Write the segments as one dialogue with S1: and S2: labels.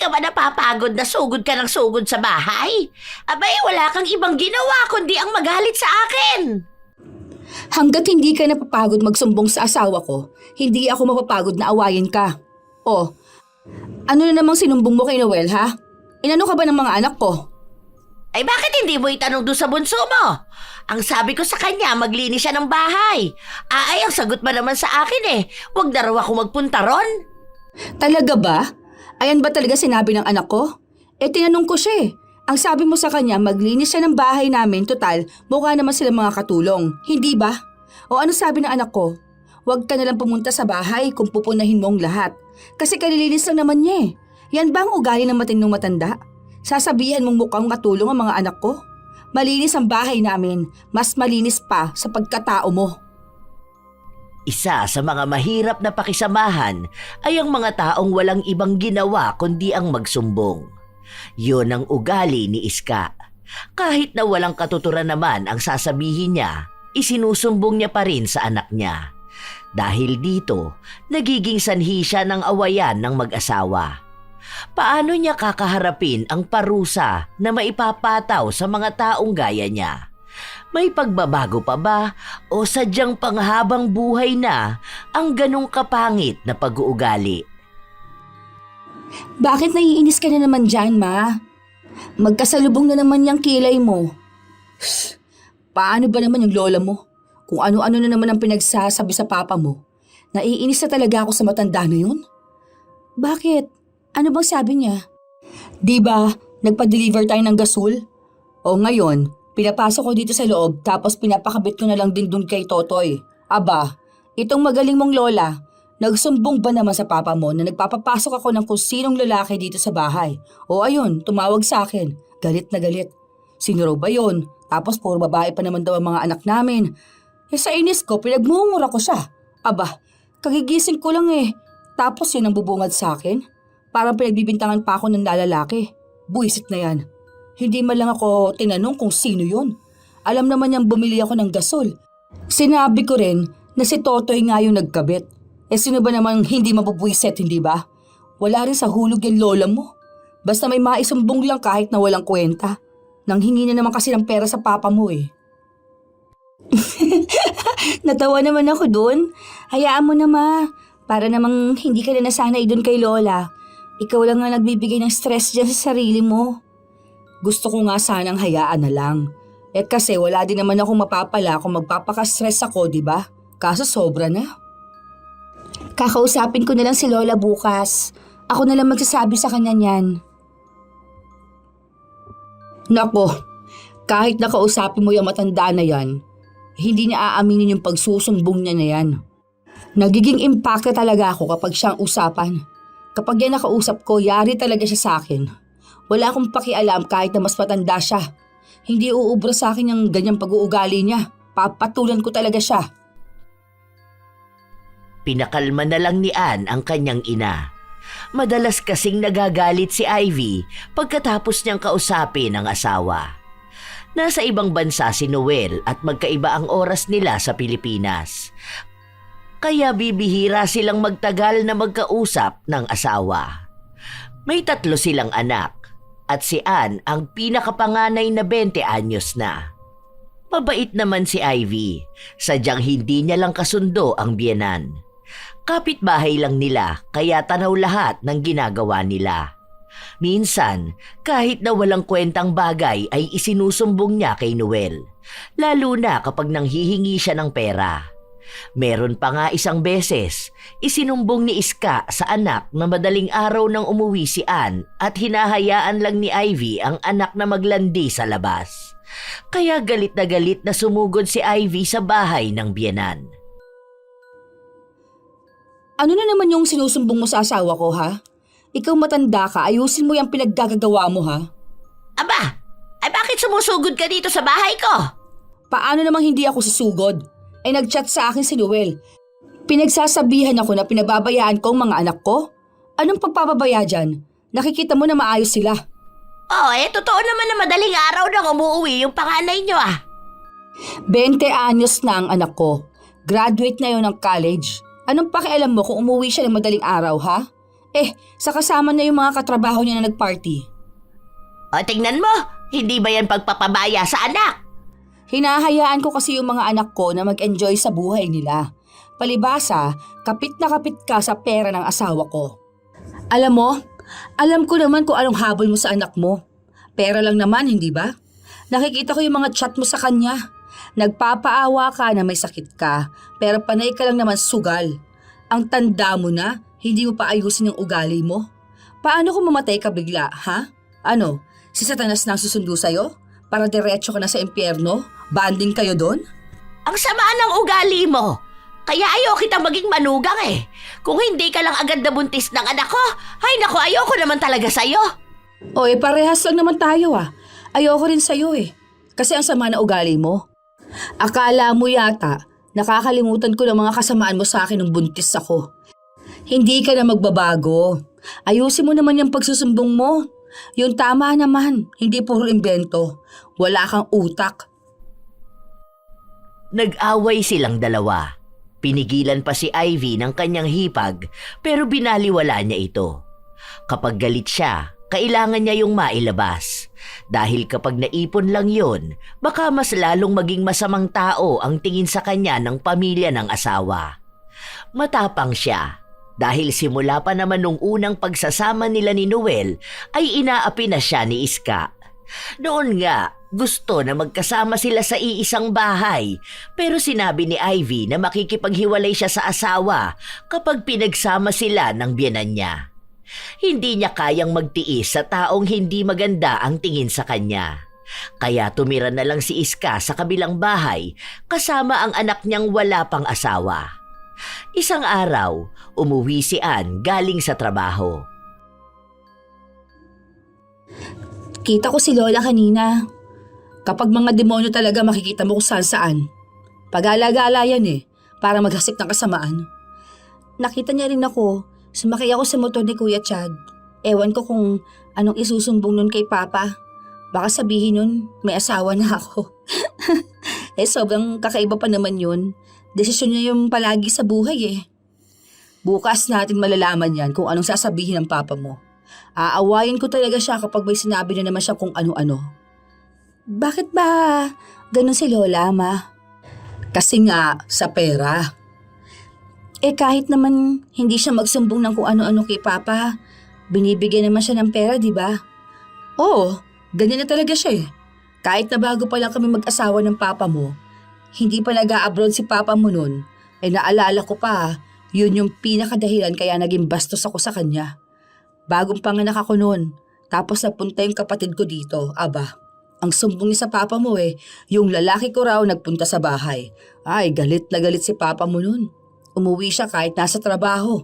S1: ka ba napapagod na sugod ka ng sugod sa bahay? Abay, wala kang ibang ginawa kundi ang magalit sa akin.
S2: Hanggat hindi ka napapagod magsumbong sa asawa ko, hindi ako mapapagod na awayin ka. O, ano na namang sinumbong mo kay Noel, ha? Inano ka ba ng mga anak ko?
S1: Ay bakit hindi mo itanong doon sa bunso mo? Ang sabi ko sa kanya, maglinis siya ng bahay. Ay, ang sagot ba naman sa akin huwag na raw ako magpunta ron.
S2: Talaga ba? Ayan ba talaga sinabi ng anak ko? Tinanong ko siya Ang sabi mo sa kanya, maglinis siya ng bahay namin, total, mukha naman sila mga katulong. Hindi ba? O ano sabi ng anak ko? Huwag ka nalang pumunta sa bahay kung pupunahin mo ang lahat. Kasi kalilinis lang naman niya Yan ba ang ugali ng matinong matanda? Sasabihan mong mukhang katulong ang mga anak ko? Malinis ang bahay namin, mas malinis pa sa pagkatao mo.
S1: Isa sa mga mahirap na pakisamahan ay ang mga taong walang ibang ginawa kundi ang magsumbong. Yun ang ugali ni Iska. Kahit na walang katuturan naman ang sasabihin niya, isinusumbong niya pa rin sa anak niya. Dahil dito, nagiging sanhi siya ng awayan ng mag-asawa. Paano niya kakaharapin ang parusa na maipapataw sa mga taong gaya niya? May pagbabago pa ba o sadyang panghabang buhay na ang ganong kapangit na pag-uugali?
S2: Bakit naiinis ka na naman dyan, Ma? Magkasalubong na naman yung kilay mo. Paano ba naman yung lola mo? Kung ano-ano na naman ang pinagsasabi sa papa mo. Naiinis na talaga ako sa matanda na yun. Bakit? Ano bang sabi niya? Di ba, nagpa-deliver tayo ng gasol? O ngayon, pinapasok ko dito sa loob tapos pinapakabit ko na lang din dun kay Totoy. Aba, itong magaling mong lola, nagsumbong ba naman sa papa mo na nagpapapasok ako ng kung sinong lalaki dito sa bahay? O ayun, tumawag sa akin. Galit na galit. Sino raw ba yun? Tapos puro babae pa naman daw ang mga anak namin. Sa inis ko, pinagmumura ko siya. Aba, kagigising ko lang Tapos yun ang bubungad sa akin. Parang pinagbibintangan pa ako ng lalaki. Buisit na yan. Hindi man lang ako tinanong kung sino yun. Alam naman niyang bumili ako ng gasol. Sinabi ko rin na si Totoy nga yung nagkabit. Sino ba namang hindi mabubuisit, hindi ba? Wala rin sa hulog yung lola mo. Basta may maisumbong lang kahit na walang kwenta. Nanghingi na naman kasi ng pera sa papa mo Natawa naman ako dun. Hayaan mo na, Ma. Para namang hindi ka na nasanay dun kay lola. Ikaw lang nga nagbibigay ng stress dyan sa sarili mo. Gusto ko nga sanang hayaan na lang. Kasi wala din naman akong mapapala kung magpapaka-stress ako, di ba? Kaso sobra na. Kakausapin ko na lang si Lola bukas. Ako na lang magsasabi sa kanya niyan. Nako, kahit nakausapin mo yung matanda na yan, hindi niya aaminin yung pagsusumbong niya na yan. Nagiging impacta talaga ako kapag siyang usapan. Kapag yan nakausap ko, yari talaga siya sa akin. Wala akong pakialam kahit na mas matanda siya. Hindi uubra sa akin yung ganyang pag-uugali niya. Papatulan ko talaga siya.
S1: Pinakalma na lang ni Ann ang kanyang ina. Madalas kasing nagagalit si Ivy pagkatapos niyang kausapin ang asawa. Nasa ibang bansa si Noel at magkaiba ang oras nila sa Pilipinas. Kaya bibihira silang magtagal na magkausap ng asawa. May 3 silang anak at si Ann ang pinakapanganay na 20 anyos na. Mabait naman si Ivy, sadyang hindi niya lang kasundo ang biyenan. Kapitbahay lang nila kaya tanaw lahat ng ginagawa nila. Minsan, kahit na walang kwentang bagay ay isinusumbong niya kay Noel, lalo na kapag nanghihingi siya ng pera. Meron pa nga isang beses, isinumbong ni Iska sa anak na madaling araw nang umuwi si Ann at hinahayaan lang ni Ivy ang anak na maglandi sa labas. Kaya galit na sumugod si Ivy sa bahay ng biyenan.
S2: Ano na naman yung sinusumbong mo sa asawa ko, ha? Ikaw matanda ka, ayusin mo yung pinaggagawa mo, ha?
S1: Aba, ay bakit sumusugod ka dito sa bahay ko?
S2: Paano namang hindi ako susugod? Nag-chat sa akin si Noel. Pinagsasabihan ako na pinababayaan ko ang mga anak ko? Anong pagpapabaya dyan? Nakikita mo na maayos sila.
S1: Totoo naman na madaling araw nang umuwi yung panganay nyo
S2: 20 anyos na ang anak ko. Graduate na yun ng college. Anong pakialam mo kung umuwi siya ng madaling araw, ha? Sa kasama na yung mga katrabaho niya na nagparty.
S1: O tingnan mo, hindi ba yan pagpapabaya sa anak?
S2: Hinahayaan ko kasi yung mga anak ko na mag-enjoy sa buhay nila. Palibasa, kapit na kapit ka sa pera ng asawa ko. Alam mo, alam ko naman kung anong habol mo sa anak mo. Pera lang naman, hindi ba? Nakikita ko yung mga chat mo sa kanya. Nagpapaawa ka na may sakit ka, pero panay ka lang naman sugal. Ang tanda mo na, hindi mo pa ayusin yung ugali mo. Paano kung mamatay ka bigla, ha? Ano, si Satanas na ang susundo sa'yo? Para diretso ka na sa impyerno? Banding kayo doon?
S1: Ang sama ng ugali mo. Kaya ayaw kitang maging manugang eh. Kung hindi ka lang agad nabuntis ng anak ko, ay naku, ayoko naman talaga sa'yo.
S2: Parehas lang naman tayo ah. Ayoko rin sa'yo eh. Kasi ang sama na ugali mo. Akala mo yata, nakakalimutan ko ng mga kasamaan mo sa akin nung buntis ako. Hindi ka na magbabago. Ayusin mo naman yung pagsusumbong mo. Yung tama naman, hindi puro imbento. Wala kang utak.
S1: Nag-away silang dalawa. Pinigilan pa si Ivy ng kanyang hipag pero binaliwala niya ito. Kapag galit siya, kailangan niya yung mailabas. Dahil kapag naipon lang yun, baka mas lalong maging masamang tao ang tingin sa kanya ng pamilya ng asawa. Matapang siya. Dahil simula pa naman nung unang pagsasama nila ni Noel ay inaapi na siya ni Iska. Noon nga, gusto na magkasama sila sa iisang bahay pero sinabi ni Ivy na makikipaghiwalay siya sa asawa kapag pinagsama sila ng biyenan niya. Hindi niya kayang magtiis sa taong hindi maganda ang tingin sa kanya. Kaya tumira na lang si Iska sa kabilang bahay kasama ang anak niyang wala pang asawa. Isang araw, umuwi si Ann galing sa trabaho.
S2: Kita ko si Lola kanina. Kapag mga demonyo talaga makikita mo kung saan. Pag-alagala yan para maghasik ng kasamaan. Nakita niya rin ako, sumakay ako sa motor ni Kuya Chad. Ewan ko kung anong isusumbong nun kay Papa. Baka sabihin nun, may asawa na ako. Sobrang kakaiba pa naman yun. Desisyon niya yung palagi sa buhay Bukas natin malalaman yan kung anong sasabihin ng Papa mo. Aawayin ko talaga siya kapag may sinabi na naman siya kung ano-ano. Bakit ba ganun si Lola, Ma? Kasi nga, sa pera. Kahit naman hindi siya magsumbong ng kung ano-ano kay Papa, binibigyan naman siya ng pera, di ba? Oo, ganyan na talaga siya Kahit na bago pa lang kami mag-asawa ng Papa mo, hindi pa nag-a-abroad si Papa mo nun, naalala ko pa, yun yung pinakadahilan kaya naging bastos ako sa kanya. Bagong panganak ako nun, tapos napunta yung kapatid ko dito, aba. Ang sumbong niya sa Papa mo yung lalaki ko raw nagpunta sa bahay. Ay, galit na galit si Papa mo nun. Umuwi siya kahit nasa trabaho.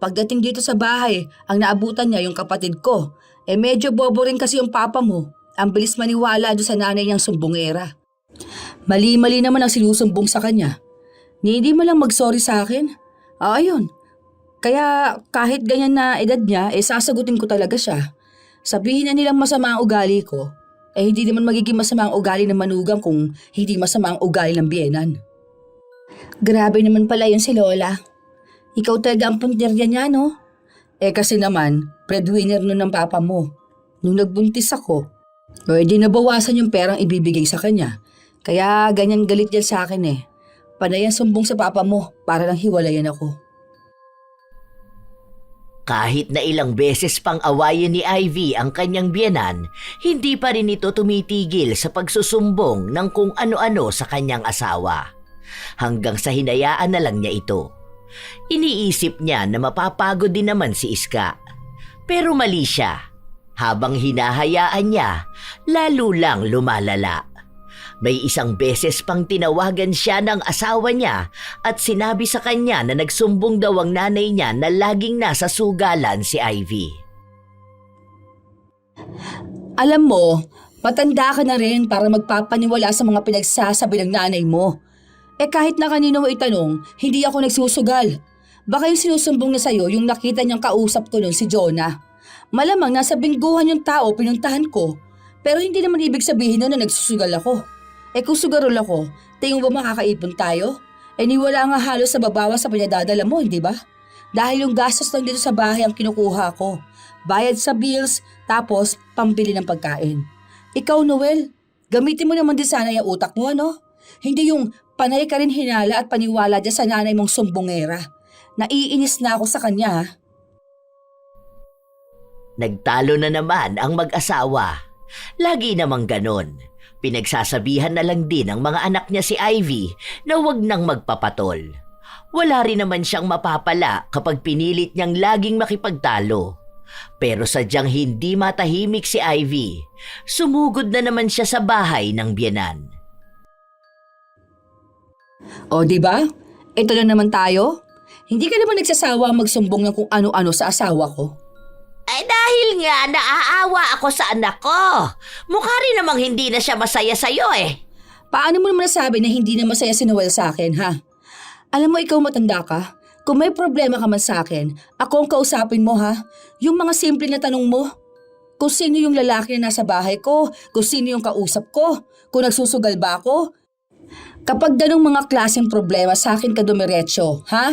S2: Pagdating dito sa bahay, ang naabutan niya yung kapatid ko. Medyo bobo rin kasi yung Papa mo. Ang bilis maniwala doon sa nanay niyang sumbongera. Mali-mali naman ang sinusumbong sa kanya. Hindi mo lang mag-sorry sa akin. Ayun. Kaya kahit ganyan na edad niya, sasagutin ko talaga siya. Sabihin na nilang masama ang ugali ko. Hindi naman magiging masama ang ugali ng manugang kung hindi masama ang ugali ng biyenan. Grabe naman pala yun si Lola. Ikaw talaga ang puntirya niya, no? Kasi naman, breadwinner nun ng Papa mo. Nung nagbuntis ako, di nabawasan yung perang ibibigay sa kanya. Kaya ganyan galit yan sa akin Panay ang sumbong sa Papa mo para lang hiwalayan ako.
S1: Kahit na ilang beses pang awayin ni Ivy ang kanyang biyenan, hindi pa rin ito tumitigil sa pagsusumbong ng kung ano-ano sa kanyang asawa. Hanggang sa hinayaan na lang niya ito. Iniisip niya na mapapagod din naman si Iska. Pero mali siya. Habang hinahayaan niya, lalo lang lumalala. May isang beses pang tinawagan siya ng asawa niya at sinabi sa kanya na nagsumbong daw ang nanay niya na laging nasa sugalan si Ivy.
S2: Alam mo, matanda ka na rin para magpapaniwala sa mga pinagsasabi ng nanay mo. Kahit na kanino mo itanong, hindi ako nagsusugal. Baka yung sinusumbong niya sa'yo yung nakita niyang kausap ko nun si Jonah. Malamang nasa bingguhan yung tao pinuntahan ko. Pero hindi naman ibig sabihin nun na nagsusugal ako. Kung sugarol ako, tingin ba makakaipon tayo? Niwala nga halos sa babawa sa pinadadala mo, hindi ba? Dahil yung gastos lang dito sa bahay ang kinukuha ko. Bayad sa bills, tapos pambili ng pagkain. Ikaw, Noel, gamitin mo naman din sana yung utak mo, ano? Hindi yung panay ka rin hinala at paniwala dyan sa nanay mong sumbongera. Naiinis na ako sa kanya, ha?
S1: Nagtalo na naman ang mag-asawa. Lagi namang ganon. Pinagsasabihan na lang din ng mga anak niya si Ivy na huwag nang magpapatol. Wala rin naman siyang mapapala kapag pinilit niyang laging makipagtalo. Pero sadyang hindi matahimik si Ivy. Sumugod na naman siya sa bahay ng biyenan.
S2: O, di ba? Ito na naman tayo. Hindi ka naman nagsasawa magsumbong ng kung ano-ano sa asawa ko.
S1: Ay dahil nga naaawa ako sa anak ko. Mukha rin namang hindi na siya masaya sa'yo eh.
S2: Paano mo naman nasabi na hindi na masaya si Noel sa akin, ha? Alam mo, ikaw matanda ka. Kung may problema ka man sa akin, ako ang kausapin mo, ha? Yung mga simple na tanong mo. Kung sino yung lalaki na nasa bahay ko, kung sino yung kausap ko, kung nagsusugal ba ako. Kapag ganong mga klaseng problema sa akin ka dumiretso, ha?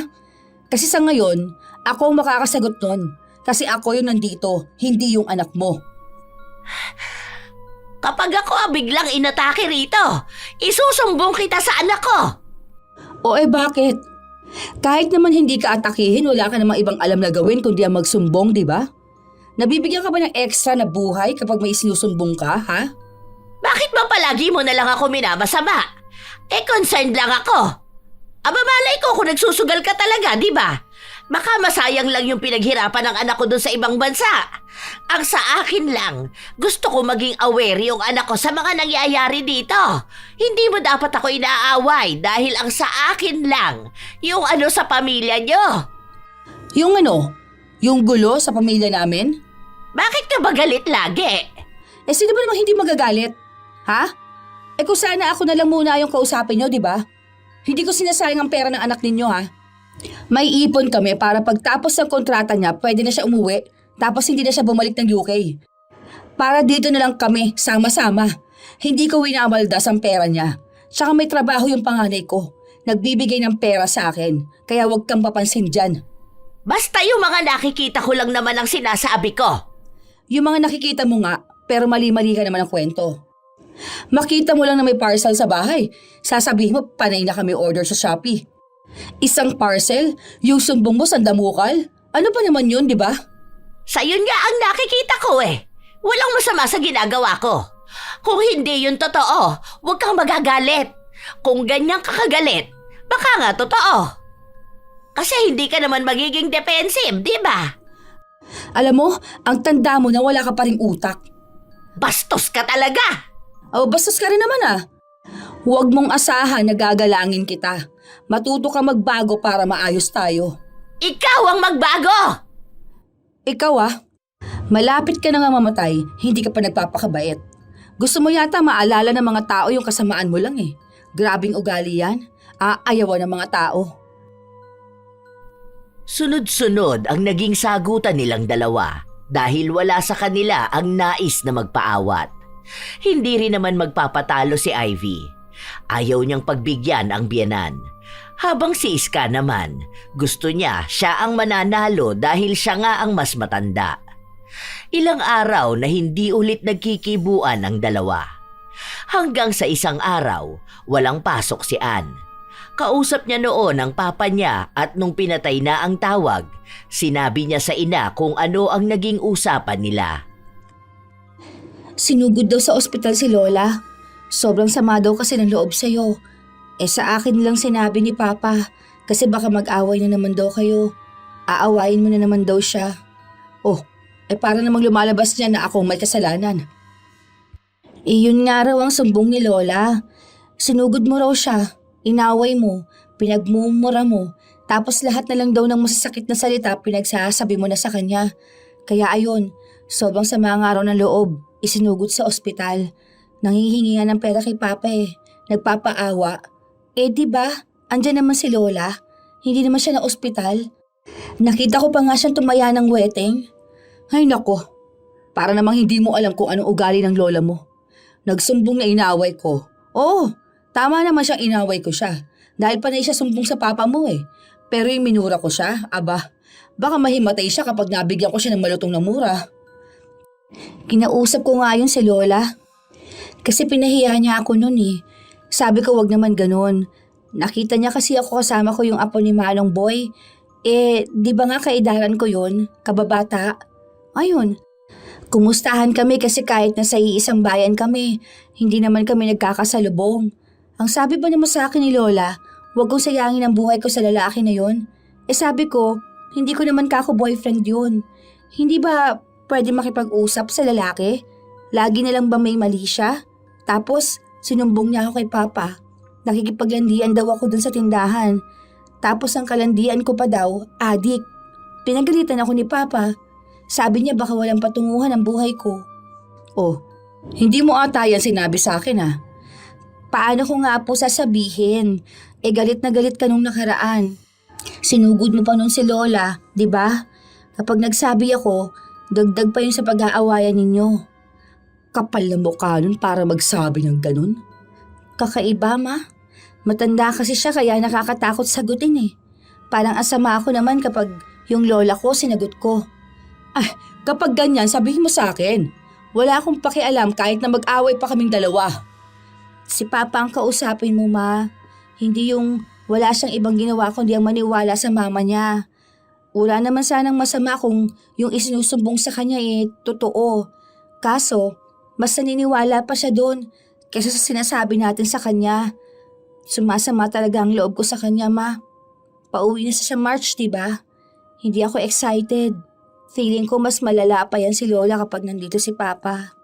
S2: Kasi sa ngayon, ako ang makakasagot nun. Kasi ako yung nandito, hindi yung anak mo.
S1: Kapag ako biglang inatake rito, isusumbong kita sa anak ko.
S2: O bakit? Kahit naman hindi ka atakihin, wala ka namang ibang alam na gawin kundi ang magsumbong, di ba? Nabibigyan ka ba ng extra na buhay kapag may sinusumbong ka, ha?
S1: Bakit ba palagi mo na lang ako minamasama? Concerned lang ako. Malay ko kung nagsusugal ka talaga, di ba? Baka masayang lang yung pinaghirapan ng anak ko doon sa ibang bansa. Ang sa akin lang, gusto ko maging aware yung anak ko sa mga nangyayari dito. Hindi mo dapat ako inaaway dahil ang sa akin lang, yung ano sa pamilya nyo.
S2: Yung ano? Yung gulo sa pamilya namin?
S1: Bakit ka ba galit lagi?
S2: Sino ba namang hindi magagalit? Ha? Kung sana ako na lang muna yung kausapin nyo, di ba? Hindi ko sinasayang ang pera ng anak ninyo, ha? May ipon kami para pagtapos ng kontrata niya, pwede na siya umuwi, tapos hindi na siya bumalik ng UK. Para dito na lang kami, sama-sama. Hindi ko winamaldas ang pera niya. Tsaka may trabaho yung panganay ko. Nagbibigay ng pera sa akin, kaya huwag kang papansin dyan.
S1: Basta yung mga nakikita ko lang naman ang sinasabi ko.
S2: Yung mga nakikita mo nga, pero mali-mali ka naman ang kwento. Makita mo lang na may parcel sa bahay. Sasabihin mo, panay na kami order sa Shopee. Isang parcel? Yung sumbong mo sandamukal? Ano pa naman yun, di ba?
S1: Sa yun nga ang nakikita ko eh. Walang masama sa ginagawa ko. Kung hindi yun totoo, huwag kang magagalit. Kung ganyan ka kagalit, baka nga totoo. Kasi hindi ka naman magiging defensive, di ba?
S2: Alam mo, ang tanda mo na wala ka pa ring utak.
S1: Bastos ka talaga!
S2: Bastos ka rin naman ah. Huwag mong asahan na gagalangin kita. Matuto ka magbago para maayos tayo.
S1: Ikaw ang magbago!
S2: Ikaw malapit ka na nga mamatay, hindi ka pa nagpapakabait. Gusto mo yata maalala ng mga tao yung kasamaan mo lang eh. Grabing ugali yan. Aayawan ng mga tao.
S1: Sunod-sunod ang naging sagutan nilang dalawa dahil wala sa kanila ang nais na magpaawat. Hindi rin naman magpapatalo si Ivy. Ayaw niyang pagbigyan ang biyenan. Habang si Iska naman, gusto niya siya ang mananalo dahil siya nga ang mas matanda. Ilang araw na hindi ulit nagkikibuan ang dalawa. Hanggang sa isang araw, walang pasok si Ann. Kausap niya noon ang papa niya at nung pinatay na ang tawag, sinabi niya sa ina kung ano ang naging usapan nila.
S2: Sinugod daw sa ospital si Lola. Sobrang sama daw kasi ng loob sa'yo. Sa akin lang sinabi ni Papa kasi baka mag-away na naman daw kayo. Aawayin mo na naman daw siya. Para namang lumalabas niya na akong may kasalanan. Yun nga raw ang sumbong ni Lola. Sinugod mo raw siya, inaway mo, pinagmumura mo, tapos lahat na lang daw ng masasakit na salita pinagsasabi mo na sa kanya. Kaya ayun, sobrang sama nga raw ng loob, isinugod sa ospital. Nanghihingi nga ng pera kay Papa nagpapaawa. Diba, andyan naman si Lola, hindi naman siya na ospital. Nakita ko pa nga siyang tumaya ng weteng. Ay nako, para namang hindi mo alam kung anong ugali ng lola mo. Nagsumbong na inaway ko. Tama naman siyang inaway ko siya. Dahil panay siya sumbong sa papa mo Pero yung minura ko siya, Baka mahimatay siya kapag nabigyan ko siya ng malutong na mura. Kinausap ko nga yun si Lola. Kasi pinahiya niya ako nun eh. Sabi ko wag naman ganun. Nakita niya kasi ako kasama ko yung apo ni Manong Boy. Di ba nga kaedaran ko yun, kababata? Ayun, kumustahan kami kasi kahit nasa iisang bayan kami, hindi naman kami nagkakasalubong. Ang sabi ba naman sa akin ni Lola, wag kong sayangin ang buhay ko sa lalaki na yun. Sabi ko, hindi ko naman kako-boyfriend yun. Hindi ba pwede makipag-usap sa lalaki? Lagi na lang ba may mali siya? Tapos, sinumbong niya ako kay Papa. Nakikipaglandian daw ako dun sa tindahan. Tapos ang kalandian ko pa daw, adik. Pinagalitan ako ni Papa. Sabi niya baka walang patunguhan ang buhay ko. Oh, hindi mo ata yan sinabi sa akin ah. Paano ko nga po sasabihin? Galit na galit ka nung nakaraan. Sinugod mo pa nun si Lola, di ba? Kapag nagsabi ako, dagdag pa yun sa pag-aawayan ninyo. Kapal na mukha nun para magsabi ng ganun. Kakaiba ma. Matanda kasi siya kaya nakakatakot sagutin eh. Parang asama ako naman kapag yung lola ko sinagot ko. Kapag ganyan sabihin mo sa akin. Wala akong pakialam kahit na mag-away pa kaming dalawa. Si Papa ang kausapin mo ma. Hindi yung wala siyang ibang ginawa kundi ang maniwala sa mama niya. Wala naman sanang masama kung yung isinusumbong sa kanya totoo. Kaso, mas naniniwala pa siya doon kaysa sa sinasabi natin sa kanya. Sumasama talaga ang loob ko sa kanya, ma. Pauwi na siya March, diba? Hindi ako excited. Feeling ko mas malala pa yan si Lola kapag nandito si Papa.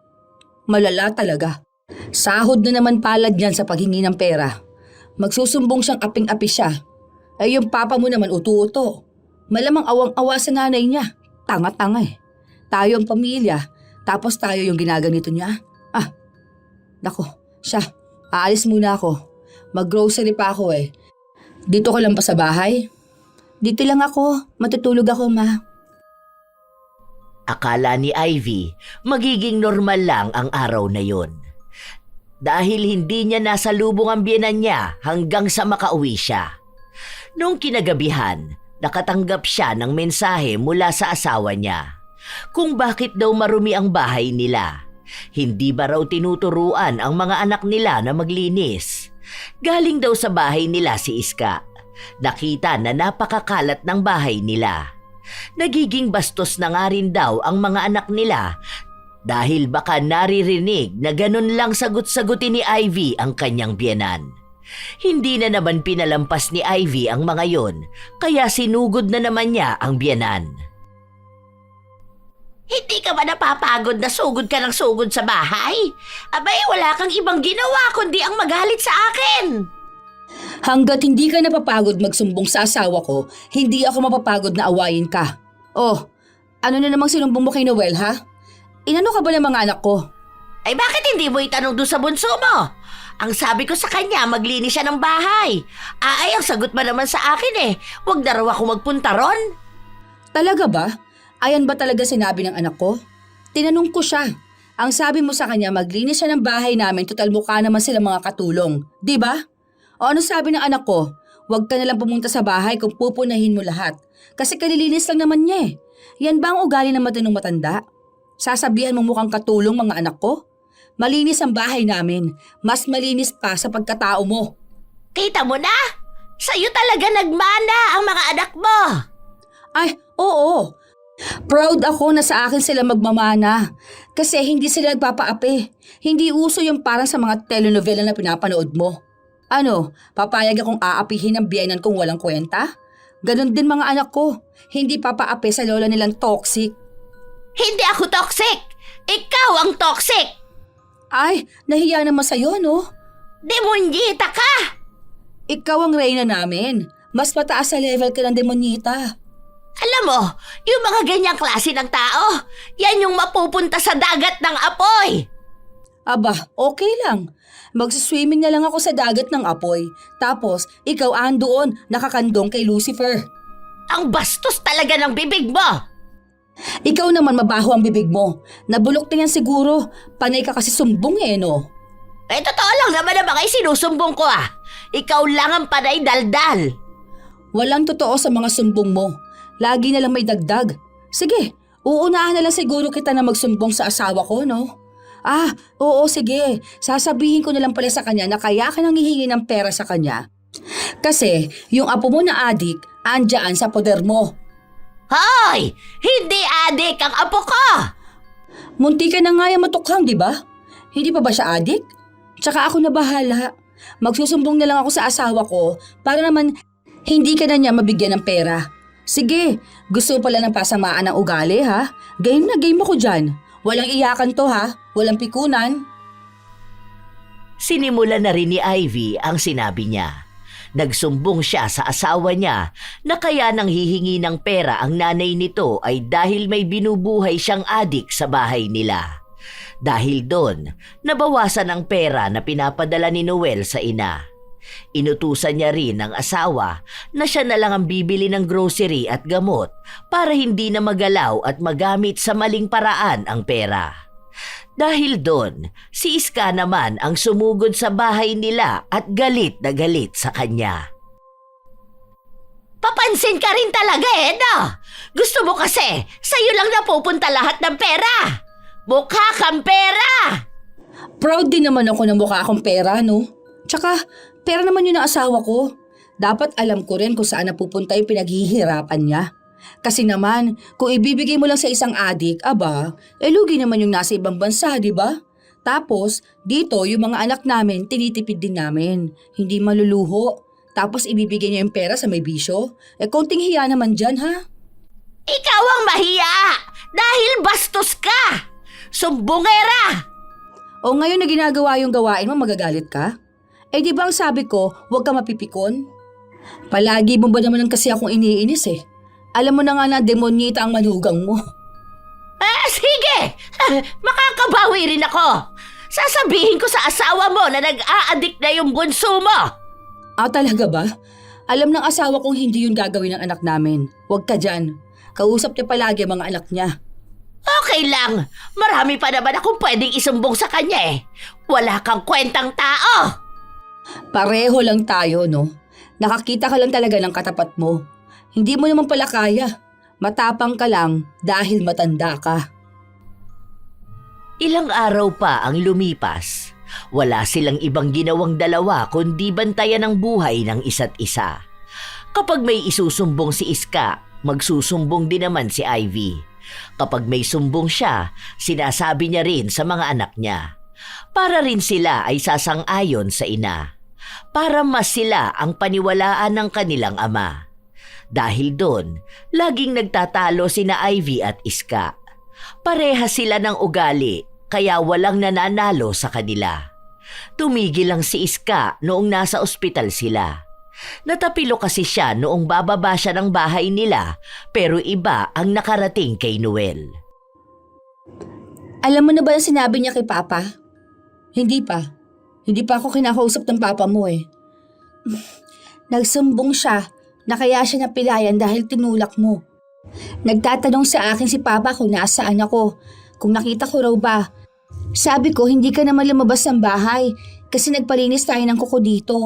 S2: Malala talaga. Sahod na naman palad yan sa paghingi ng pera. Magsusumbong siyang aping-api siya. Ay yung Papa mo naman uto-uto. Malamang awang-awa sa nanay niya. Tanga-tanga eh. Tayo ang pamilya, tapos tayo yung ginaganito niya. Nako, siya, aalis muna ako. Mag-grocery pa ako eh. Dito ka lang pa sa bahay? Dito lang ako. Matutulog ako, ma.
S1: Akala ni Ivy magiging normal lang ang araw na yon. Dahil hindi niya nasalubong ang biyenan niya hanggang sa makauwi siya. Nung kinagabihan, nakatanggap siya ng mensahe mula sa asawa niya kung bakit daw marumi ang bahay nila. Hindi ba raw tinuturuan ang mga anak nila na maglinis? Galing daw sa bahay nila si Iska. Nakita na napakakalat ng bahay nila. Nagiging bastos na nga rin daw ang mga anak nila dahil baka naririnig na ganun lang sagot-sagutin ni Ivy ang kanyang biyenan. Hindi na naman pinalampas ni Ivy ang mga yon, kaya sinugod na naman niya ang biyenan. Hindi ka ba napapagod na sugod ka ng sugod sa bahay? Abay, wala kang ibang ginawa kundi ang magalit sa akin.
S2: Hanggat hindi ka napapagod magsumbong sa asawa ko, hindi ako mapapagod na awayin ka. Oh, ano na namang sinumbong mo kay Noel ha? Inano ka ba ng mga anak ko?
S1: Ay bakit hindi mo itanong doon sa bunso mo? Ang sabi ko sa kanya, maglinis siya ng bahay. Ay, ang sagot ba naman sa akin wag na raw ako magpunta ron.
S2: Talaga ba? Ayan ba talaga sinabi ng anak ko? Tinanong ko siya. Ang sabi mo sa kanya, maglinis siya ng bahay namin, total mukha naman sila mga katulong. Di ba? O ano sabi ng anak ko? Huwag ka nalang pumunta sa bahay kung pupunahin mo lahat. Kasi kalilinis lang naman niya Yan ba ang ugali ng matinong matanda? Sasabihan mo mukhang katulong mga anak ko? Malinis ang bahay namin. Mas malinis pa sa pagkatao mo.
S1: Kita mo na? Sa'yo talaga nagmana ang mga anak mo.
S2: Ay, oo. Proud ako na sa akin sila magmamana. Kasi hindi sila nagpapaapi. Hindi uso yung parang sa mga telenovela na pinapanood mo. Ano, papayag akong aapihin ang biyenan kung walang kwenta? Ganon din mga anak ko. Hindi papaapi sa lola nilang toxic.
S1: Hindi ako toxic! Ikaw ang toxic!
S2: Ay, nahiya naman sa'yo, no?
S1: Demonyita ka!
S2: Ikaw ang reyna namin. Mas mataas sa level ka ng demonyita.
S1: Alam mo, yung mga ganyang klase ng tao, yan yung mapupunta sa dagat ng apoy.
S2: Aba, okay lang. Magsiswimming na lang ako sa dagat ng apoy. Tapos, ikaw andoon, nakakandong kay Lucifer.
S1: Ang bastos talaga ng bibig mo!
S2: Ikaw naman mabaho ang bibig mo. Nabulok na yan siguro. Panay ka kasi sumbong no?
S1: Totoo lang naman ang mga isinusumbong ko Ikaw lang ang panay daldal.
S2: Walang totoo sa mga sumbong mo. Lagi na lang may dagdag. Sige, uunahan na lang siguro kita na magsumbong sa asawa ko, no? Oo, sige. Sasabihin ko na lang pala sa kanya na kaya ka nang hihingi ng pera sa kanya. Kasi yung apo mo na adik, andyan sa poder mo.
S1: Hoy! Hindi adik ang apo ko!
S2: Munti ka na nga yung matukhang, di ba? Hindi pa ba siya adik? Tsaka ako na bahala. Magsusumbong na lang ako sa asawa ko para naman hindi ka na niya mabigyan ng pera. Sige, gusto pala ng pasamaan ng ugali ha? Game na game ako dyan. Walang iyakan to ha? Walang pikunan.
S1: Sinimula na rin ni Ivy ang sinabi niya. Nagsumbong siya sa asawa niya na kaya nang hihingi ng pera ang nanay nito ay dahil may binubuhay siyang adik sa bahay nila. Dahil doon, nabawasan ang pera na pinapadala ni Noel sa ina. Inutusan niya rin ang asawa na siya na lang ang bibili ng grocery at gamot para hindi na magalaw at magamit sa maling paraan ang pera. Dahil doon, si Iska naman ang sumugod sa bahay nila at galit na galit sa kanya. Papansin ka rin talaga no? Gusto mo kasi sa'yo lang napupunta lahat ng pera. Mukha kang pera!
S2: Proud din naman ako na mukha akong pera, no? Tsaka, pera naman yun ang asawa ko. Dapat alam ko rin kung saan napupunta yung pinaghihirapan niya. Kasi naman, kung ibibigay mo lang sa isang adik, lugi naman yung nasa ibang bansa, di ba? Tapos, dito yung mga anak namin, tinitipid din namin. Hindi maluluho. Tapos ibibigay niya yung pera sa may bisyo. Konting hiya naman dyan, ha?
S1: Ikaw ang mahiya! Dahil bastos ka! Sumbongera!
S2: O ngayon na ginagawa yung gawain mo, magagalit ka? Di ba ang sabi ko, huwag ka mapipikon? Palagi mo ba naman kasi akong iniinis eh? Alam mo na nga na demonyita ang manugang mo.
S1: Sige! Makakabawi rin ako! Sasabihin ko sa asawa mo na nag-a-addict na yung bunso mo!
S2: Talaga ba? Alam ng asawa kong hindi yun gagawin ng anak namin. Huwag ka dyan. Kausap niya palagi ang mga anak niya.
S1: Okay lang. Marami pa naman akong pwedeng isumbong sa kanya eh. Wala kang kwentang tao!
S2: Pareho lang tayo, no? Nakakita ka lang talaga ng katapat mo. Hindi mo naman pala kaya. Matapang ka lang dahil matanda ka.
S1: Ilang araw pa ang lumipas. Wala silang ibang ginawang dalawa kundi bantayan ang buhay ng isa't isa. Kapag may isusumbong si Iska, magsusumbong din naman si Ivy. Kapag may sumbong siya, sinasabi niya rin sa mga anak niya. Para rin sila ay sasang-ayon sa ina. Para mas sila ang paniwalaan ng kanilang ama. Dahil doon, laging nagtatalo sina Ivy at Iska. Pareha sila ng ugali, kaya walang nananalo sa kanila. Tumigil lang si Iska noong nasa ospital sila. Natapilo kasi siya noong bababa siya ng bahay nila, pero iba ang nakarating kay Noel.
S2: Alam mo na ba yung sinabi niya kay Papa? Hindi pa. Hindi pa ako kinakausap ng Papa mo eh. Nagsumbong siya na kaya siya napilayan dahil tinulak mo. Nagtatanong sa akin si Papa kung nasaan ako, kung nakita ko raw ba. Sabi ko hindi ka naman lumabas ng bahay kasi nagpalinis tayo ng kuko dito.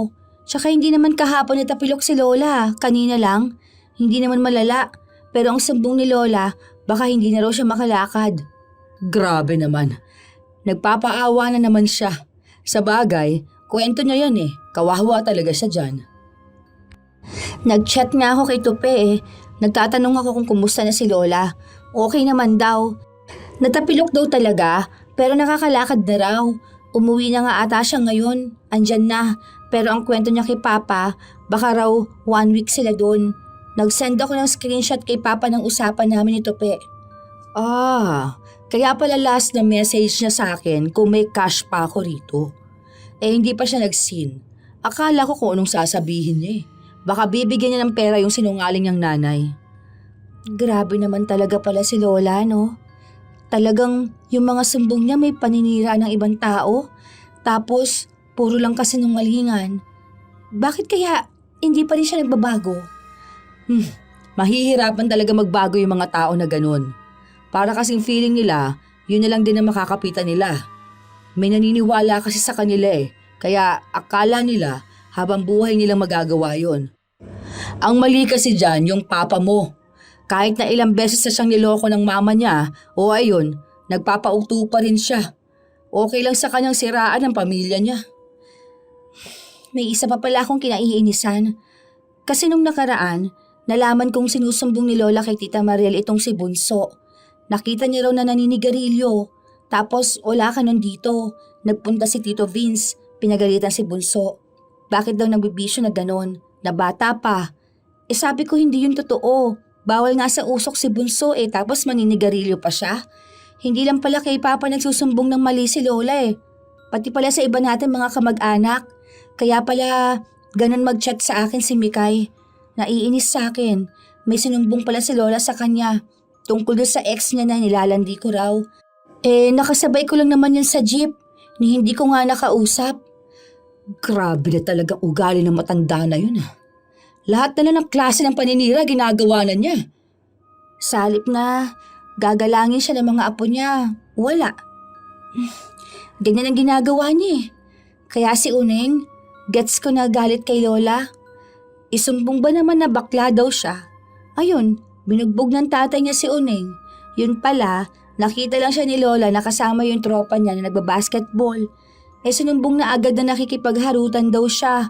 S2: Tsaka hindi naman kahapon natapilok si Lola, kanina lang. Hindi naman malala, pero ang sumbong ni Lola, baka hindi na raw siya makalakad. Grabe naman. Nagpapaawa na naman siya. Sa bagay, kwento niya yan eh. Kawawa talaga siya dyan. Nag-chat nga ako kay Tupe eh. Nagtatanong ako kung kumusta na si Lola. Okay naman daw. Natapilok daw talaga, pero nakakalakad na raw. Umuwi na nga ata siya ngayon. Andyan na. Pero ang kwento niya kay Papa, baka raw 1 week sila doon. Nag-send ako ng screenshot kay Papa ng usapan namin ni Tupe. Kaya pala last na message niya sa akin kung may cash pa ako rito. Hindi pa siya nag-seen. Akala ko kung anong sasabihin niya eh. Baka bibigyan niya ng pera yung sinungaling niyang nanay. Grabe naman talaga pala si Lola, no? Talagang yung mga sumbong niya may paninira ng ibang tao. Tapos, puro lang kasinungalingan. Bakit kaya hindi pa rin siya nagbabago? Mahihirapan talaga magbago yung mga tao na ganun. Para kasing feeling nila, yun na lang din ang makakapitan nila. May naniniwala kasi sa kanila eh, kaya akala nila habang buhay nilang magagawa yun. Ang mali kasi dyan yung papa mo. Kahit na ilang beses na siyang niloko ng mama niya, o ayun, nagpapauto pa rin siya. Okay lang sa kanyang siraan ang pamilya niya. May isa pa pala akong kinaiinisan. Kasi nung nakaraan, nalaman kong sinusumbong ni Lola kay Tita Mariel itong si Bunso. Nakita niya raw na naninigarilyo. Tapos wala ka nun dito. Nagpunta si Tito Vince, pinagalitan si Bunso. Bakit daw nagbibisyo na ganon? Na bata pa. Sabi ko hindi yun totoo. Bawal nga sa usok si Bunso tapos maninigarilyo pa siya. Hindi lang pala kay Papa nagsusumbong ng mali si Lola Pati pala sa iba natin mga kamag-anak. Kaya pala ganon mag-chat sa akin si Mikay. Naiinis sa akin. May sinumbong pala si Lola sa kanya. Tungkol doon sa ex niya na nilalandi ko raw. Nakasabay ko lang naman yun sa jeep. Ni hindi ko nga nakausap. Grabe na talaga ugali ng matanda na yun Lahat na lang ng klase ng paninira ginagawa na niya. Sa halip na gagalangin siya ng mga apo niya, wala. Ganyan ang ginagawa niya Kaya si Uneng, gets ko na galit kay Lola. Isumbong ba naman na bakla daw siya? Ayun, binugbog ng tatay niya si Uneng. Yun pala, nakita lang siya ni Lola na kasama yung tropa niya na nagbabasketball. Sinumbong na agad na nakikipagharutan daw siya.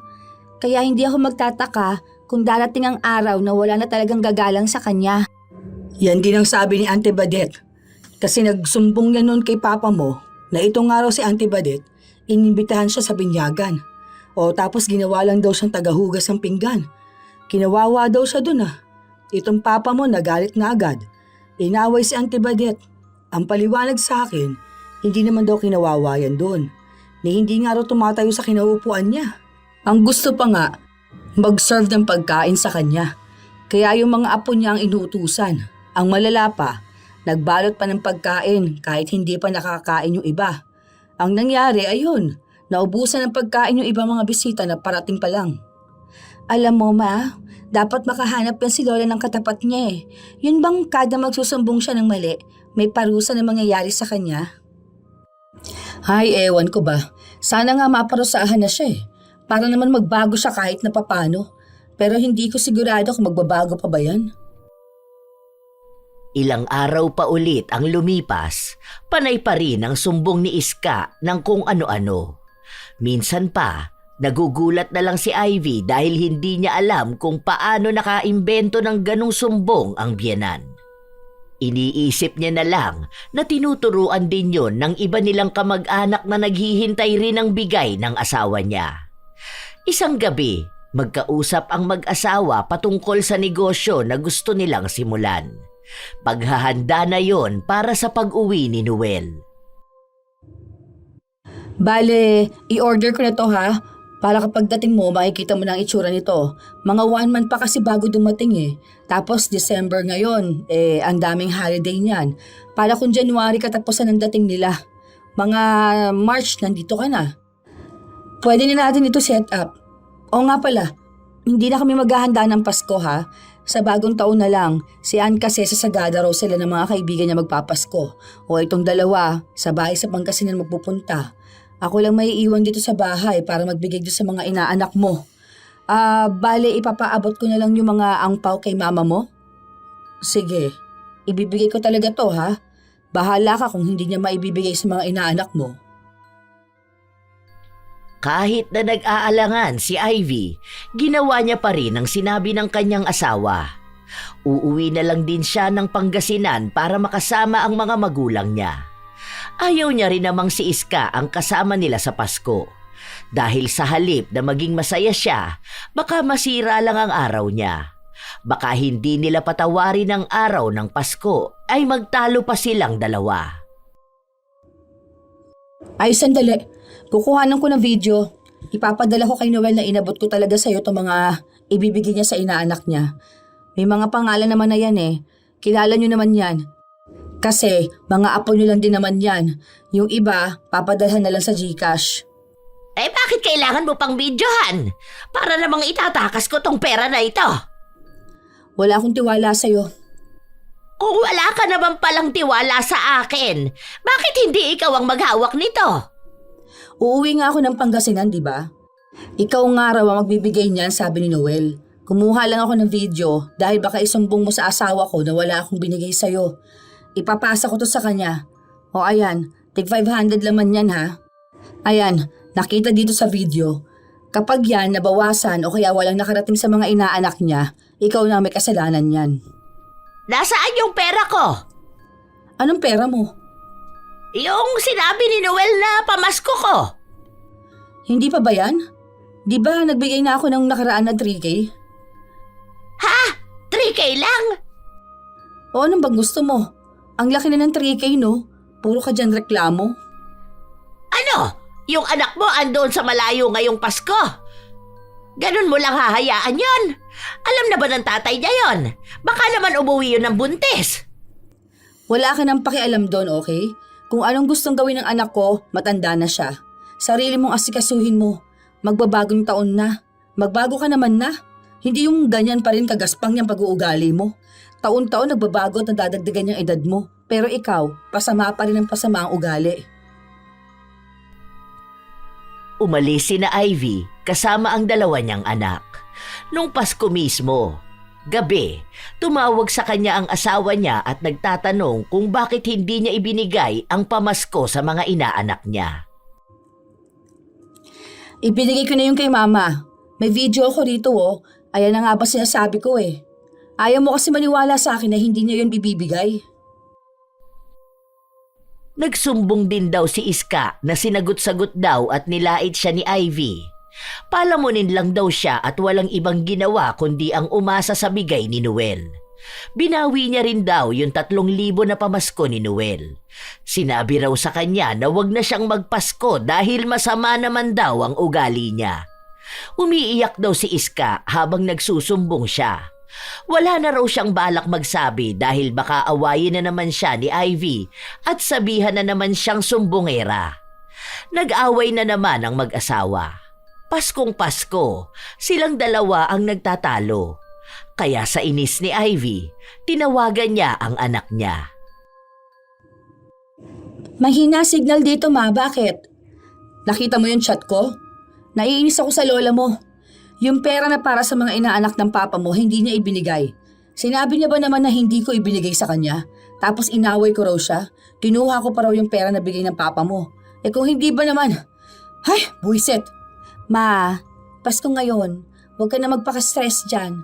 S2: Kaya hindi ako magtataka kung darating ang araw na wala na talagang gagalang sa kanya. Yan din ang sabi ni Auntie Badet. Kasi nagsumbong niya noon kay Papa mo na itong araw si Auntie Badet, inimbitahan siya sa binyagan. Tapos ginawa lang daw siyang tagahugas ng pinggan. Kinawawa daw siya dun Itong Papa mo nagalit na agad. Inaway si Auntie Badet. Ang paliwanag sa akin, hindi naman daw kinawawa yan dun. Ni hindi nga raw tumatayo sa kinaupuan niya. Ang gusto pa nga, mag-serve ng pagkain sa kanya. Kaya yung mga apo niya ang inuutusan. Ang malala pa, nagbalot pa ng pagkain kahit hindi pa nakakain yung iba. Ang nangyari ayun, naubusan ng pagkain yung ibang mga bisita na parating pa lang. Alam mo ma, dapat makahanap yan si Lola ng katapat niya Yun bang kada magsusumbong siya ng mali, may parusa na mangyayari sa kanya? Ay, ewan ko ba. Sana nga maparusahan na siya Para naman magbago siya kahit na papano. Pero hindi ko sigurado kung magbabago pa ba yan.
S1: Ilang araw pa ulit ang lumipas, panay pa rin ang sumbong ni Iska ng kung ano-ano. Minsan pa, nagugulat na lang si Ivy dahil hindi niya alam kung paano nakaimbento ng ganong sumbong ang biyenan. Iniisip niya na lang na tinuturuan din yon ng iba nilang kamag-anak na naghihintay rin ng bigay ng asawa niya. Isang gabi, magkausap ang mag-asawa patungkol sa negosyo na gusto nilang simulan. Paghahanda na yon para sa pag-uwi ni Noel.
S2: Bale, i-order ko na to Para kapag dating mo, makikita mo na ang itsura nito. Mga 1 month pa kasi bago dumating Tapos December ngayon, ang daming holiday niyan. Para kung January katapusan ang dating nila. Mga March, nandito ka na. Pwede na natin ito set up. O nga pala, hindi na kami maghahanda ng Pasko Sa bagong taon na lang, si Ann kasi sa Sagada raw sila ng mga kaibigan niya magpapasko. O itong dalawa, sa bahay sa Pangasinan magpupunta. Ako lang may iwan dito sa bahay para magbigay doon sa mga inaanak mo. Bale ipapaabot ko na lang yung mga angpaw kay mama mo? Sige, ibibigay ko talaga to Bahala ka kung hindi niya maibibigay sa mga inaanak mo.
S1: Kahit na nag-aalangan si Ivy, ginawa niya pa rin ang sinabi ng kanyang asawa. Uuwi na lang din siya ng Pangasinan para makasama ang mga magulang niya. Ayaw niya rin namang si Iska ang kasama nila sa Pasko. Dahil sa halip na maging masaya siya, baka masira lang ang araw niya. Baka hindi nila patawarin ang araw ng Pasko ay magtalo pa silang dalawa.
S2: Ay, sandali. Kukuhanan ko ng video. Ipapadala ko kay Noel na inabot ko talaga sa'yo itong mga ibibigay niya sa inaanak niya. May mga pangalan naman na yan Kilala niyo naman yan. Kasi mga apo niyo lang din naman yan. Yung iba, papadalhan na lang sa GCash.
S1: Bakit kailangan mo pang videohan? Para namang itatakas ko tong pera na ito.
S2: Wala akong tiwala sa'yo.
S1: Kung wala ka naman palang tiwala sa akin, bakit hindi ikaw ang maghawak nito?
S2: Uuwi nga ako ng Pangasinan, di ba? Ikaw nga raw ang magbibigay niyan, sabi ni Noel. Kumuha lang ako ng video dahil baka isumbong mo sa asawa ko na wala akong binigay sa'yo. Ipapasa ko to sa kanya. O ayan, tig 500 laman yan ha. Ayan, nakita dito sa video. Kapag yan nabawasan o kaya walang nakarating sa mga inaanak niya, ikaw na may kasalanan yan.
S1: Nasaan yung pera ko?
S2: Anong pera mo?
S1: Yung sinabi ni Noel na pamasko ko.
S2: Hindi pa ba yan? Di ba nagbigay na ako ng nakaraan na 3K?
S1: Ha? 3K lang?
S2: O anong bang gusto mo? Ang laki na ng 3K no? Puro ka dyan reklamo.
S1: Ano? Yung anak mo andoon sa malayo ngayong Pasko? Ganun mo lang hahayaan yon? Alam na ba ng tatay niya yon? Baka naman umuwi yun ng buntis.
S2: Wala ka nang pakialam doon, okay? Kung anong gustong gawin ng anak ko, matanda na siya. Sarili mong asikasuhin mo. Magbabagong taon na. Magbago ka naman na. Hindi yung ganyan pa rin kagaspang yung pag-uugali mo. Taon-taon nagbabago at nadadagdagan yung edad mo. Pero ikaw, pasama pa rin ang pasama ang ugali.
S1: Umalis si na Ivy kasama ang dalawa niyang anak. Nung Pasko mismo, gabi, tumawag sa kanya ang asawa niya at nagtatanong kung bakit hindi niya ibinigay ang pamasko sa mga inaanak niya.
S2: Ibinigay ko na yung kay mama. May video ako rito oh. Ayan na nga ba sinasabi ko eh. Ayaw mo kasi maniwala sa akin na hindi niya yun bibibigay.
S1: Nagsumbong din daw si Iska na sinagot-sagot daw at nilait siya ni Ivy. Palamunin lang daw siya at walang ibang ginawa kundi ang umasa sa bigay ni Noel. Binawi niya rin daw yung 3,000 na pamasko ni Noel. Sinabi raw sa kanya na wag na siyang magpasko dahil masama naman daw ang ugali niya. Umiiyak daw si Iska habang nagsusumbong siya. Wala na raw siyang balak magsabi dahil baka awayin na naman siya ni Ivy at sabihan na naman siyang sumbongera. Nag-away na naman ang mag-asawa. Paskong Pasko, silang dalawa ang nagtatalo. Kaya sa inis ni Ivy, tinawagan niya ang anak niya.
S2: Mahina signal dito ma, bakit? Nakita mo yung chat ko? Naiinis ako sa lola mo. Yung pera na para sa mga inaanak ng papa mo, hindi niya ibinigay. Sinabi niya ba naman na hindi ko ibinigay sa kanya? Tapos inaway ko raw siya? Kinuha ko pa raw yung pera na bigay ng papa mo. Eh kung hindi ba naman? Ay, buwisit. Ma, Pasko ngayon. Huwag ka na magpaka-stress dyan.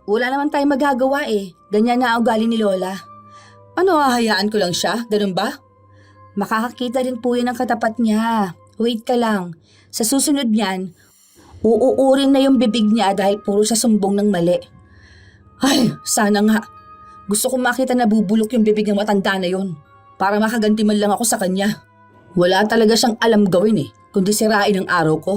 S2: Wala naman tayong magagawa eh. Ganyan na ang ugali ni Lola. Ano, hahayaan ko lang siya? Ganun ba? Makakakita rin po yun ng katapat niya. Wait ka lang. Sa susunod niyan, uuurin na yung bibig niya dahil puro siya sumbong ng mali. Ay, sana nga. Gusto kong makita na bubulok yung bibig ng matanda na yun. Para makaganti man lang ako sa kanya. Wala talaga siyang alam gawin eh, kundi sirain ang araw ko.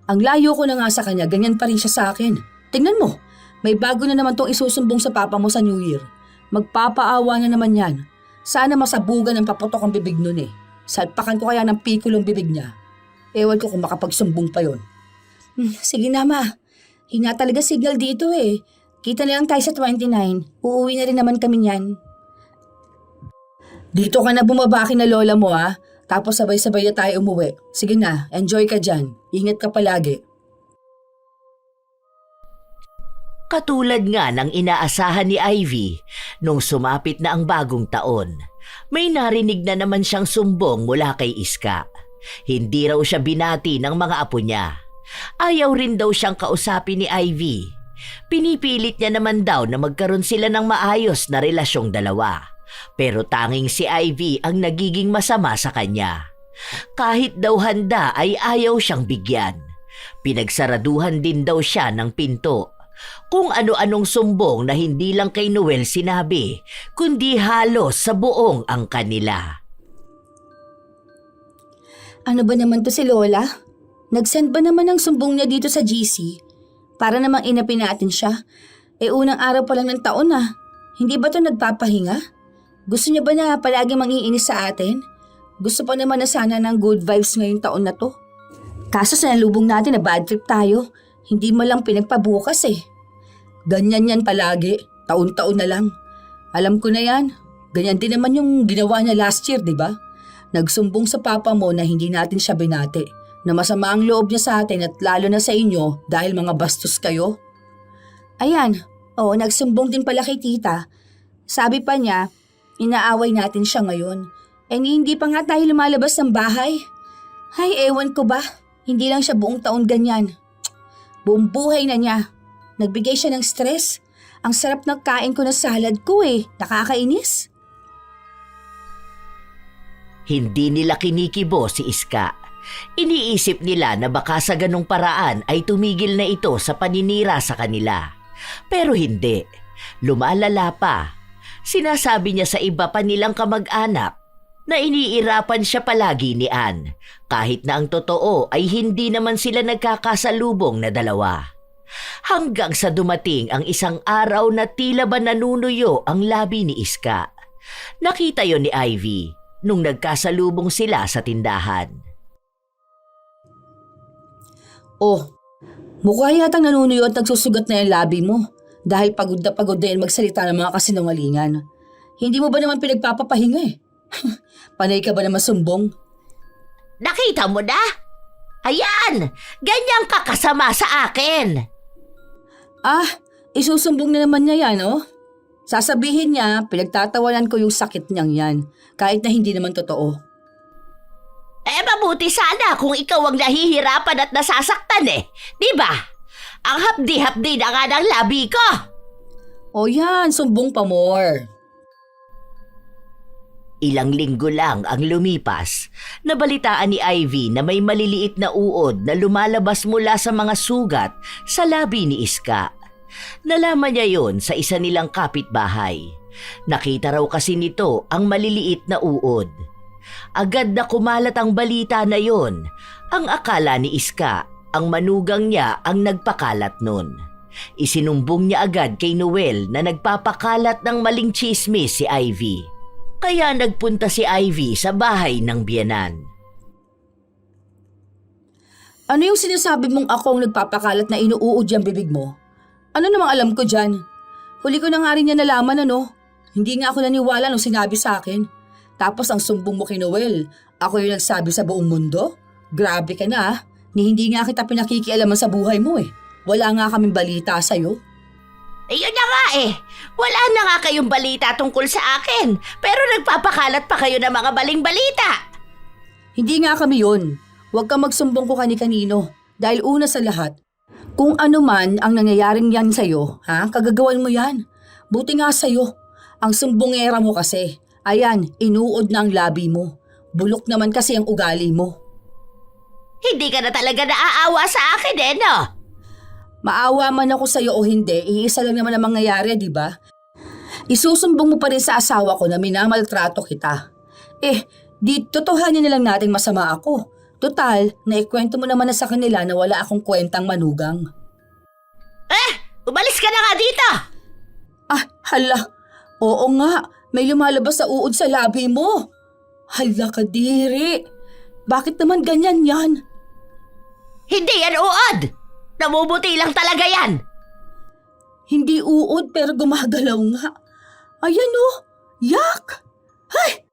S2: Ang layo ko na nga sa kanya, ganyan pa rin siya sa akin. Tingnan mo, may bago na naman tong isusumbong sa papa mo sa New Year. Magpapaawa na naman yan. Sana masabugan ng paputok ang bibig nun eh. Salpakan ko kaya ng pikulong bibig niya. Ewan ko kung makapagsumbong pa yon. Sige na ma. Hina talaga signal dito eh. Kita na lang tayo sa 29. Uuwi na rin naman kami niyan. Dito ka na bumaba na lola mo ha. Tapos sabay-sabay na tayo umuwi. Sige na, enjoy ka dyan. Ingat ka palagi.
S1: Katulad nga ng inaasahan ni Ivy, nung sumapit na ang bagong taon, may narinig na naman siyang sumbong mula kay Iska. Hindi raw siya binati ng mga apo niya. Ayaw rin daw siyang kausapin ni Ivy. Pinipilit niya naman daw na magkaroon sila ng maayos na relasyong dalawa. Pero tanging si Ivy ang nagiging masama sa kanya. Kahit daw handa ay ayaw siyang bigyan. Pinagsaraduhan din daw siya ng pinto. Kung ano-anong sumbong na hindi lang kay Noel sinabi, kundi halos sa buong ang kanila.
S2: Ano ba naman to si Lola? Nag-send ba naman ng sumbong niya dito sa GC? Para namang inapin natin siya. Unang araw pa lang ng taon ah. Hindi ba to nagpapahinga? Gusto niya ba na palagi mangiinis sa atin? Gusto pa naman na sana ng good vibes ngayong taon na to. Kaso sa nalubong natin na bad trip tayo, hindi mo lang pinagpabukas eh. Ganyan yan palagi, taon-taon na lang. Alam ko na yan, ganyan din naman yung ginawa niya last year, di ba? Nagsumbong sa papa mo na hindi natin siya binati, na masama ang loob niya sa atin at lalo na sa inyo dahil mga bastos kayo. Ayan, nagsumbong din pala kay tita. Sabi pa niya, inaaway natin siya ngayon. Hindi pa nga tayo lumalabas ng bahay. Ay, ewan ko ba? Hindi lang siya buong taon ganyan. Buong buhay na niya. Nagbigay siya ng stress. Ang sarap ng kain ko na salad ko Nakakainis.
S1: Hindi nila kinikibo si Iska. Iniisip nila na baka sa ganong paraan ay tumigil na ito sa paninira sa kanila. Pero hindi. Lumalala pa. Sinasabi niya sa iba pa nilang kamag-anak na iniirapan siya palagi ni Ann, kahit na ang totoo ay hindi naman sila nagkakasalubong na dalawa. Hanggang sa dumating ang isang araw na tila ba nanunuyo ang labi ni Iska. Nakita yon ni Ivy nung nagkasalubong sila sa tindahan.
S2: Mukha yatang nanunuyo at nagsusugat na yung labi mo dahil pagod na yan magsalita ng mga kasinungalingan. Hindi mo ba naman pinagpapapahinga Panay ka ba naman sumbong?
S1: Nakita mo na? Ayan! Ganyang kakasama sa akin!
S2: Isusumbong na naman niya yan, Sasabihin niya, pinagtatawanan ko yung sakit niyang yan, kahit na hindi naman totoo.
S1: Mabuti sana kung ikaw ang nahihirapan at nasasaktan Di ba? Ang hapdi-hapdi na nga ng labi ko!
S2: Yan, sumbong pa more.
S1: Ilang linggo lang ang lumipas, nabalitaan ni Ivy na may maliliit na uod na lumalabas mula sa mga sugat sa labi ni Iska. Nalaman niya yon sa isa nilang kapitbahay. Nakita raw kasi nito ang maliliit na uod. Agad na kumalat ang balita na yon. Ang akala ni Iska, ang manugang niya ang nagpakalat nun. Isinumbong niya agad kay Noel na nagpapakalat ng maling chismis si Ivy. Kaya nagpunta si Ivy sa bahay ng biyenan.
S2: Ano yung sinasabi mong ako ang nagpapakalat na inuuod yung bibig mo? Ano namang alam ko dyan? Huli ko na nga rin yan nalaman Hindi nga ako naniwala nung sinabi sa akin. Tapos ang sumbong mo kay Noel, ako yung nagsabi sa buong mundo? Grabe ka na ni hindi nga kita pinakikialaman sa buhay mo Wala nga kaming balita sa'yo.
S1: Yun na nga Wala na nga kayong balita tungkol sa akin, pero nagpapakalat pa kayo ng mga baling balita.
S2: Hindi nga kami yun. Huwag kang magsumbong ko kani-kanino. Dahil una sa lahat, kung ano man ang nangyayaring yan sa'yo, kagagawan mo yan. Buti nga sa'yo. Ang sumbongera mo kasi. Ayan, inuod na ang labi mo. Bulok naman kasi ang ugali mo.
S1: Hindi ka na talaga naaawa sa akin no?
S2: Maawa man ako sa'yo o hindi, iisa lang naman ang mangyayari, di ba? Isusumbong mo pa rin sa asawa ko na minamaltrato kita. Di totohanin na lang natin masama ako. Total, naikwento mo naman na sa kanila na wala akong kwentang manugang.
S1: Umalis ka na nga dito!
S2: Hala. Oo nga, may lumalabas sa uod sa labi mo. Hala kadiri. Bakit naman ganyan yan?
S1: Hindi yan uod! Namumuti lang talaga yan!
S2: Hindi uod pero gumagalaw nga. Ayan yak! Ay!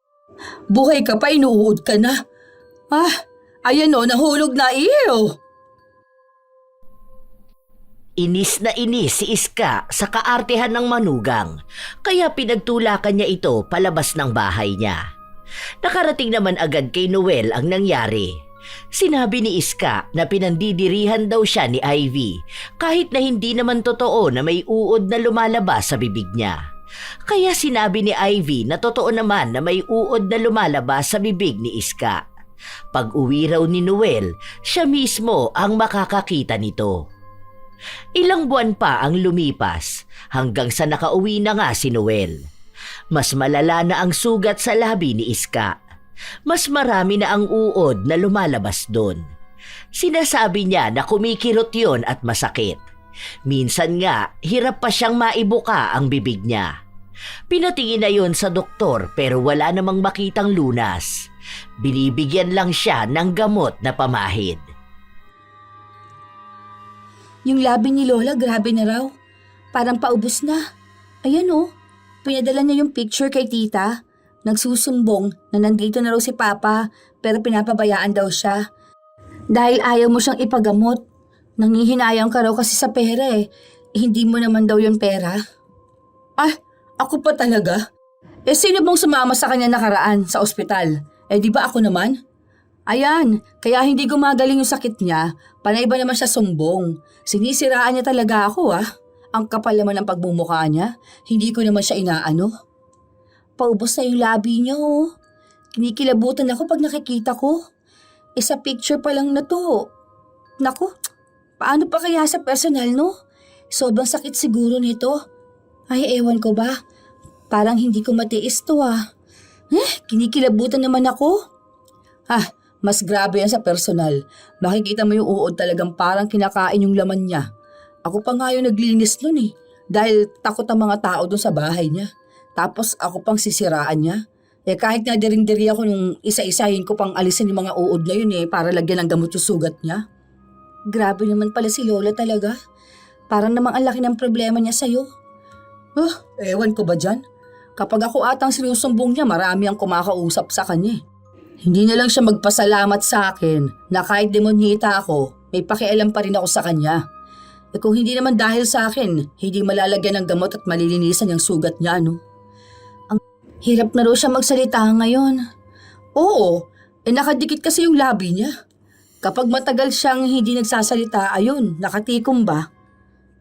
S2: Buhay ka pa, inuud ka na. Ayan nahulog na iyo.
S1: Inis na inis si Iska sa kaartehan ng manugang, kaya pinagtulakan niya ito palabas ng bahay niya. Nakarating naman agad kay Noel ang nangyari. Sinabi ni Iska na pinandidirihan daw siya ni Ivy kahit na hindi naman totoo na may uod na lumalabas sa bibig niya. Kaya sinabi ni Ivy na totoo naman na may uod na lumalabas sa bibig ni Iska. Pag-uwi raw ni Noel, siya mismo ang makakakita nito. Ilang buwan pa ang lumipas hanggang sa nakauwi na nga si Noel. Mas malala na ang sugat sa labi ni Iska. Mas marami na ang uod na lumalabas doon. Sinasabi niya na kumikirot yon at masakit. Minsan nga, hirap pa siyang maibuka ang bibig niya. Pinatingin na yon sa doktor pero wala namang makitang lunas. Binibigyan lang siya ng gamot na pamahid.
S2: Yung labi ni Lola, grabe na raw. Parang paubos na. Ayan pinadala niya yung picture kay tita. Nagsusumbong na nandito na raw si Papa pero pinapabayaan daw siya. Dahil ayaw mo siyang ipagamot. Nangihinayang ka raw kasi sa pera hindi mo naman daw yung pera? Ah, ako pa talaga? Sino bang sumama sa kanya nakaraan sa ospital? Di ba ako naman? Ayan, kaya hindi gumagaling yung sakit niya, panay ba naman siya sumbong. Sinisiraan niya talaga ako Ang kapal naman ng pagmumukha niya, hindi ko naman siya inaano. Paubos na yung labi niya Kinikilabutan ako pag nakikita ko. Sa picture pa lang na to. Naku, paano pa kaya sa personal no? Sobrang sakit siguro nito. Ay, ewan ko ba? Parang hindi ko matiis to kinikilabutan naman ako. Mas grabe yan sa personal. Makikita mo yung uod talagang parang kinakain yung laman niya. Ako pa nga yung naglinis nun dahil takot ang mga tao dun sa bahay niya. Tapos ako pang sisiraan niya. Kahit nga diri ako nung isa-isahin ko pang alisin yung mga uod na yun para lagyan ng gamot yung sugat niya. Grabe naman pala si Lola talaga. Parang namang ang laki ng problema niya sa'yo. Ewan ko ba dyan? Kapag ako atang sinusumbong niya, marami ang kumakausap sa kanya Hindi na lang siya magpasalamat sa akin na kahit demonyita ako, may pakialam pa rin ako sa kanya. Kung hindi naman dahil sa akin, hindi malalagyan ng gamot at malilinisan yung sugat niya, Ang hirap na raw siya magsalita ngayon. Oo, nakadikit kasi yung labi niya. Kapag matagal siyang hindi nagsasalita, ayun, nakatikom ba?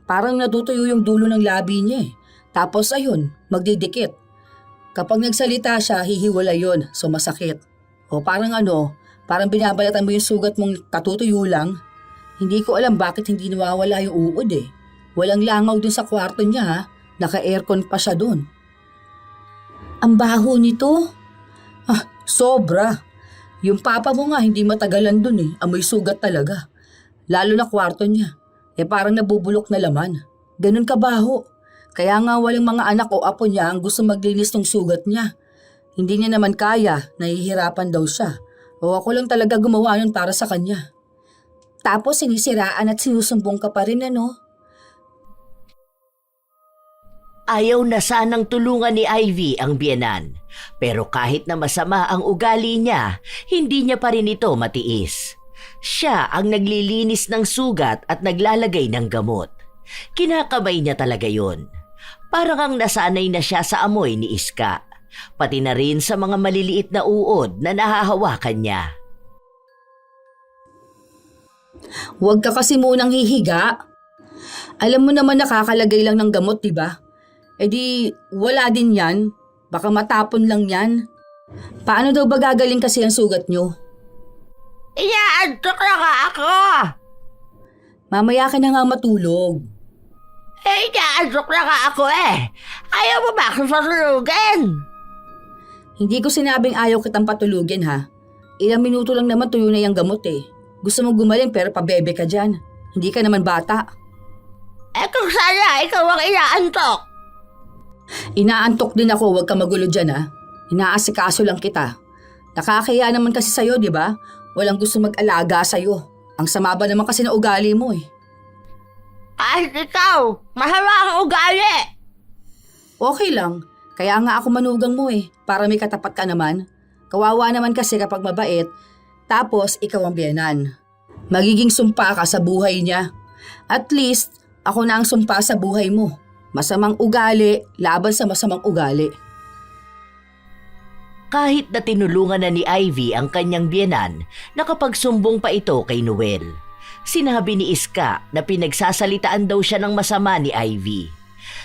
S2: Parang natutuyo yung dulo ng labi niya Tapos ayun, magdidikit. Kapag nagsalita siya, hihiwala yon, so masakit. O parang parang binabalatan mo yung sugat mong katutuyo lang. Hindi ko alam bakit hindi nawawala yung uod Walang langaw dun sa kwarto niya Naka-aircon pa siya dun. Ang baho nito. Sobra. Yung papa mo nga hindi matagalan dun Amoy sugat talaga. Lalo na kwarto niya. Parang nabubulok na laman. Ganun kabaho. Kaya nga walang mga anak o apo niya ang gusto maglinis ng sugat niya. Hindi niya naman kaya, nahihirapan daw siya. O ako lang talaga gumawa nun para sa kanya. Tapos sinisiraan at sinusumbong ka pa rin
S1: Ayaw na sanang tulungan ni Ivy ang biyenan. Pero kahit na masama ang ugali niya, hindi niya pa rin ito matiis. Siya ang naglilinis ng sugat at naglalagay ng gamot. Kinakabay niya talaga yun. Parang ang nasanay na siya sa amoy ni Iska. Pati na rin sa mga maliliit na uod na nahahawakan niya.
S2: Huwag ka kasi munang hihiga. Alam mo naman nakakalagay lang ng gamot, diba? Wala din yan. Baka matapon lang yan. Paano daw ba gagaling kasi ang sugat nyo?
S1: Inaantok na nga ako!
S2: Mamaya ka na nga matulog.
S1: Inaantok na nga ako Ayaw mo ba akong patulugin?
S2: Hindi ko sinabing ayaw kitang patulugin Ilang minuto lang naman tuyo na yung gamot Gusto mo gumaling pero pabebe ka dyan. Hindi ka naman bata.
S1: Kung sana ikaw ang inaantok.
S2: Inaantok din ako, huwag ka magulo dyan Inaasikaso lang kita. Nakakaya naman kasi sa'yo, di ba? Walang gusto mag-alaga sa'yo. Ang sama ba naman kasi na ugali mo
S1: Kahit ikaw, masama ang ugali.
S2: Okay lang. Kaya nga ako manugang mo para may katapat ka naman. Kawawa naman kasi kapag mabait, tapos ikaw ang biyenan. Magiging sumpa ka sa buhay niya. At least, ako na ang sumpa sa buhay mo. Masamang ugali, laban sa masamang ugali.
S1: Kahit na tinulungan na ni Ivy ang kanyang biyenan, nakapagsumbong pa ito kay Noel. Sinabi ni Iska na pinagsasalitaan daw siya ng masama ni Ivy.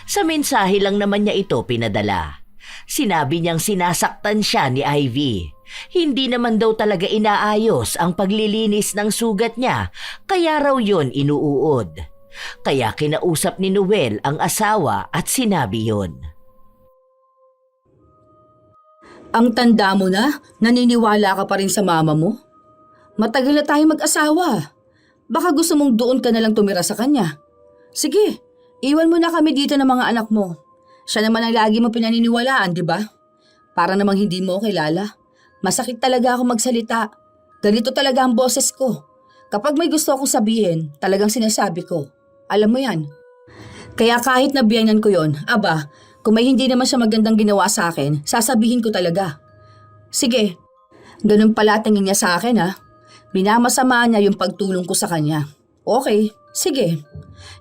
S1: Sa mensahe lang naman niya ito pinadala. Sinabi niyang sinasaktan siya ni Ivy. Hindi naman daw talaga inaayos ang paglilinis ng sugat niya, kaya raw yon inuuod. Kaya kinausap ni Noel ang asawa at sinabi yon.
S2: Ang tanda mo na, naniniwala ka pa rin sa mama mo? Matagal na tayo mag-asawa. Baka gusto mong doon ka na lang tumira sa kanya. Sige, iwan mo na kami dito ng mga anak mo. Siya naman ang lagi mo pinaniniwalaan, di ba? Para namang hindi mo kilala. Masakit talaga ako magsalita. Ganito talaga ang boses ko. Kapag may gusto akong sabihin, talagang sinasabi ko. Alam mo yan. Kaya kahit nabiyanan ko yon, aba, kung may hindi naman siya magandang ginawa sa akin, sasabihin ko talaga. Sige, ganun pala tingin niya sa akin Minamasama niya yung pagtulong ko sa kanya. Okay, Sige,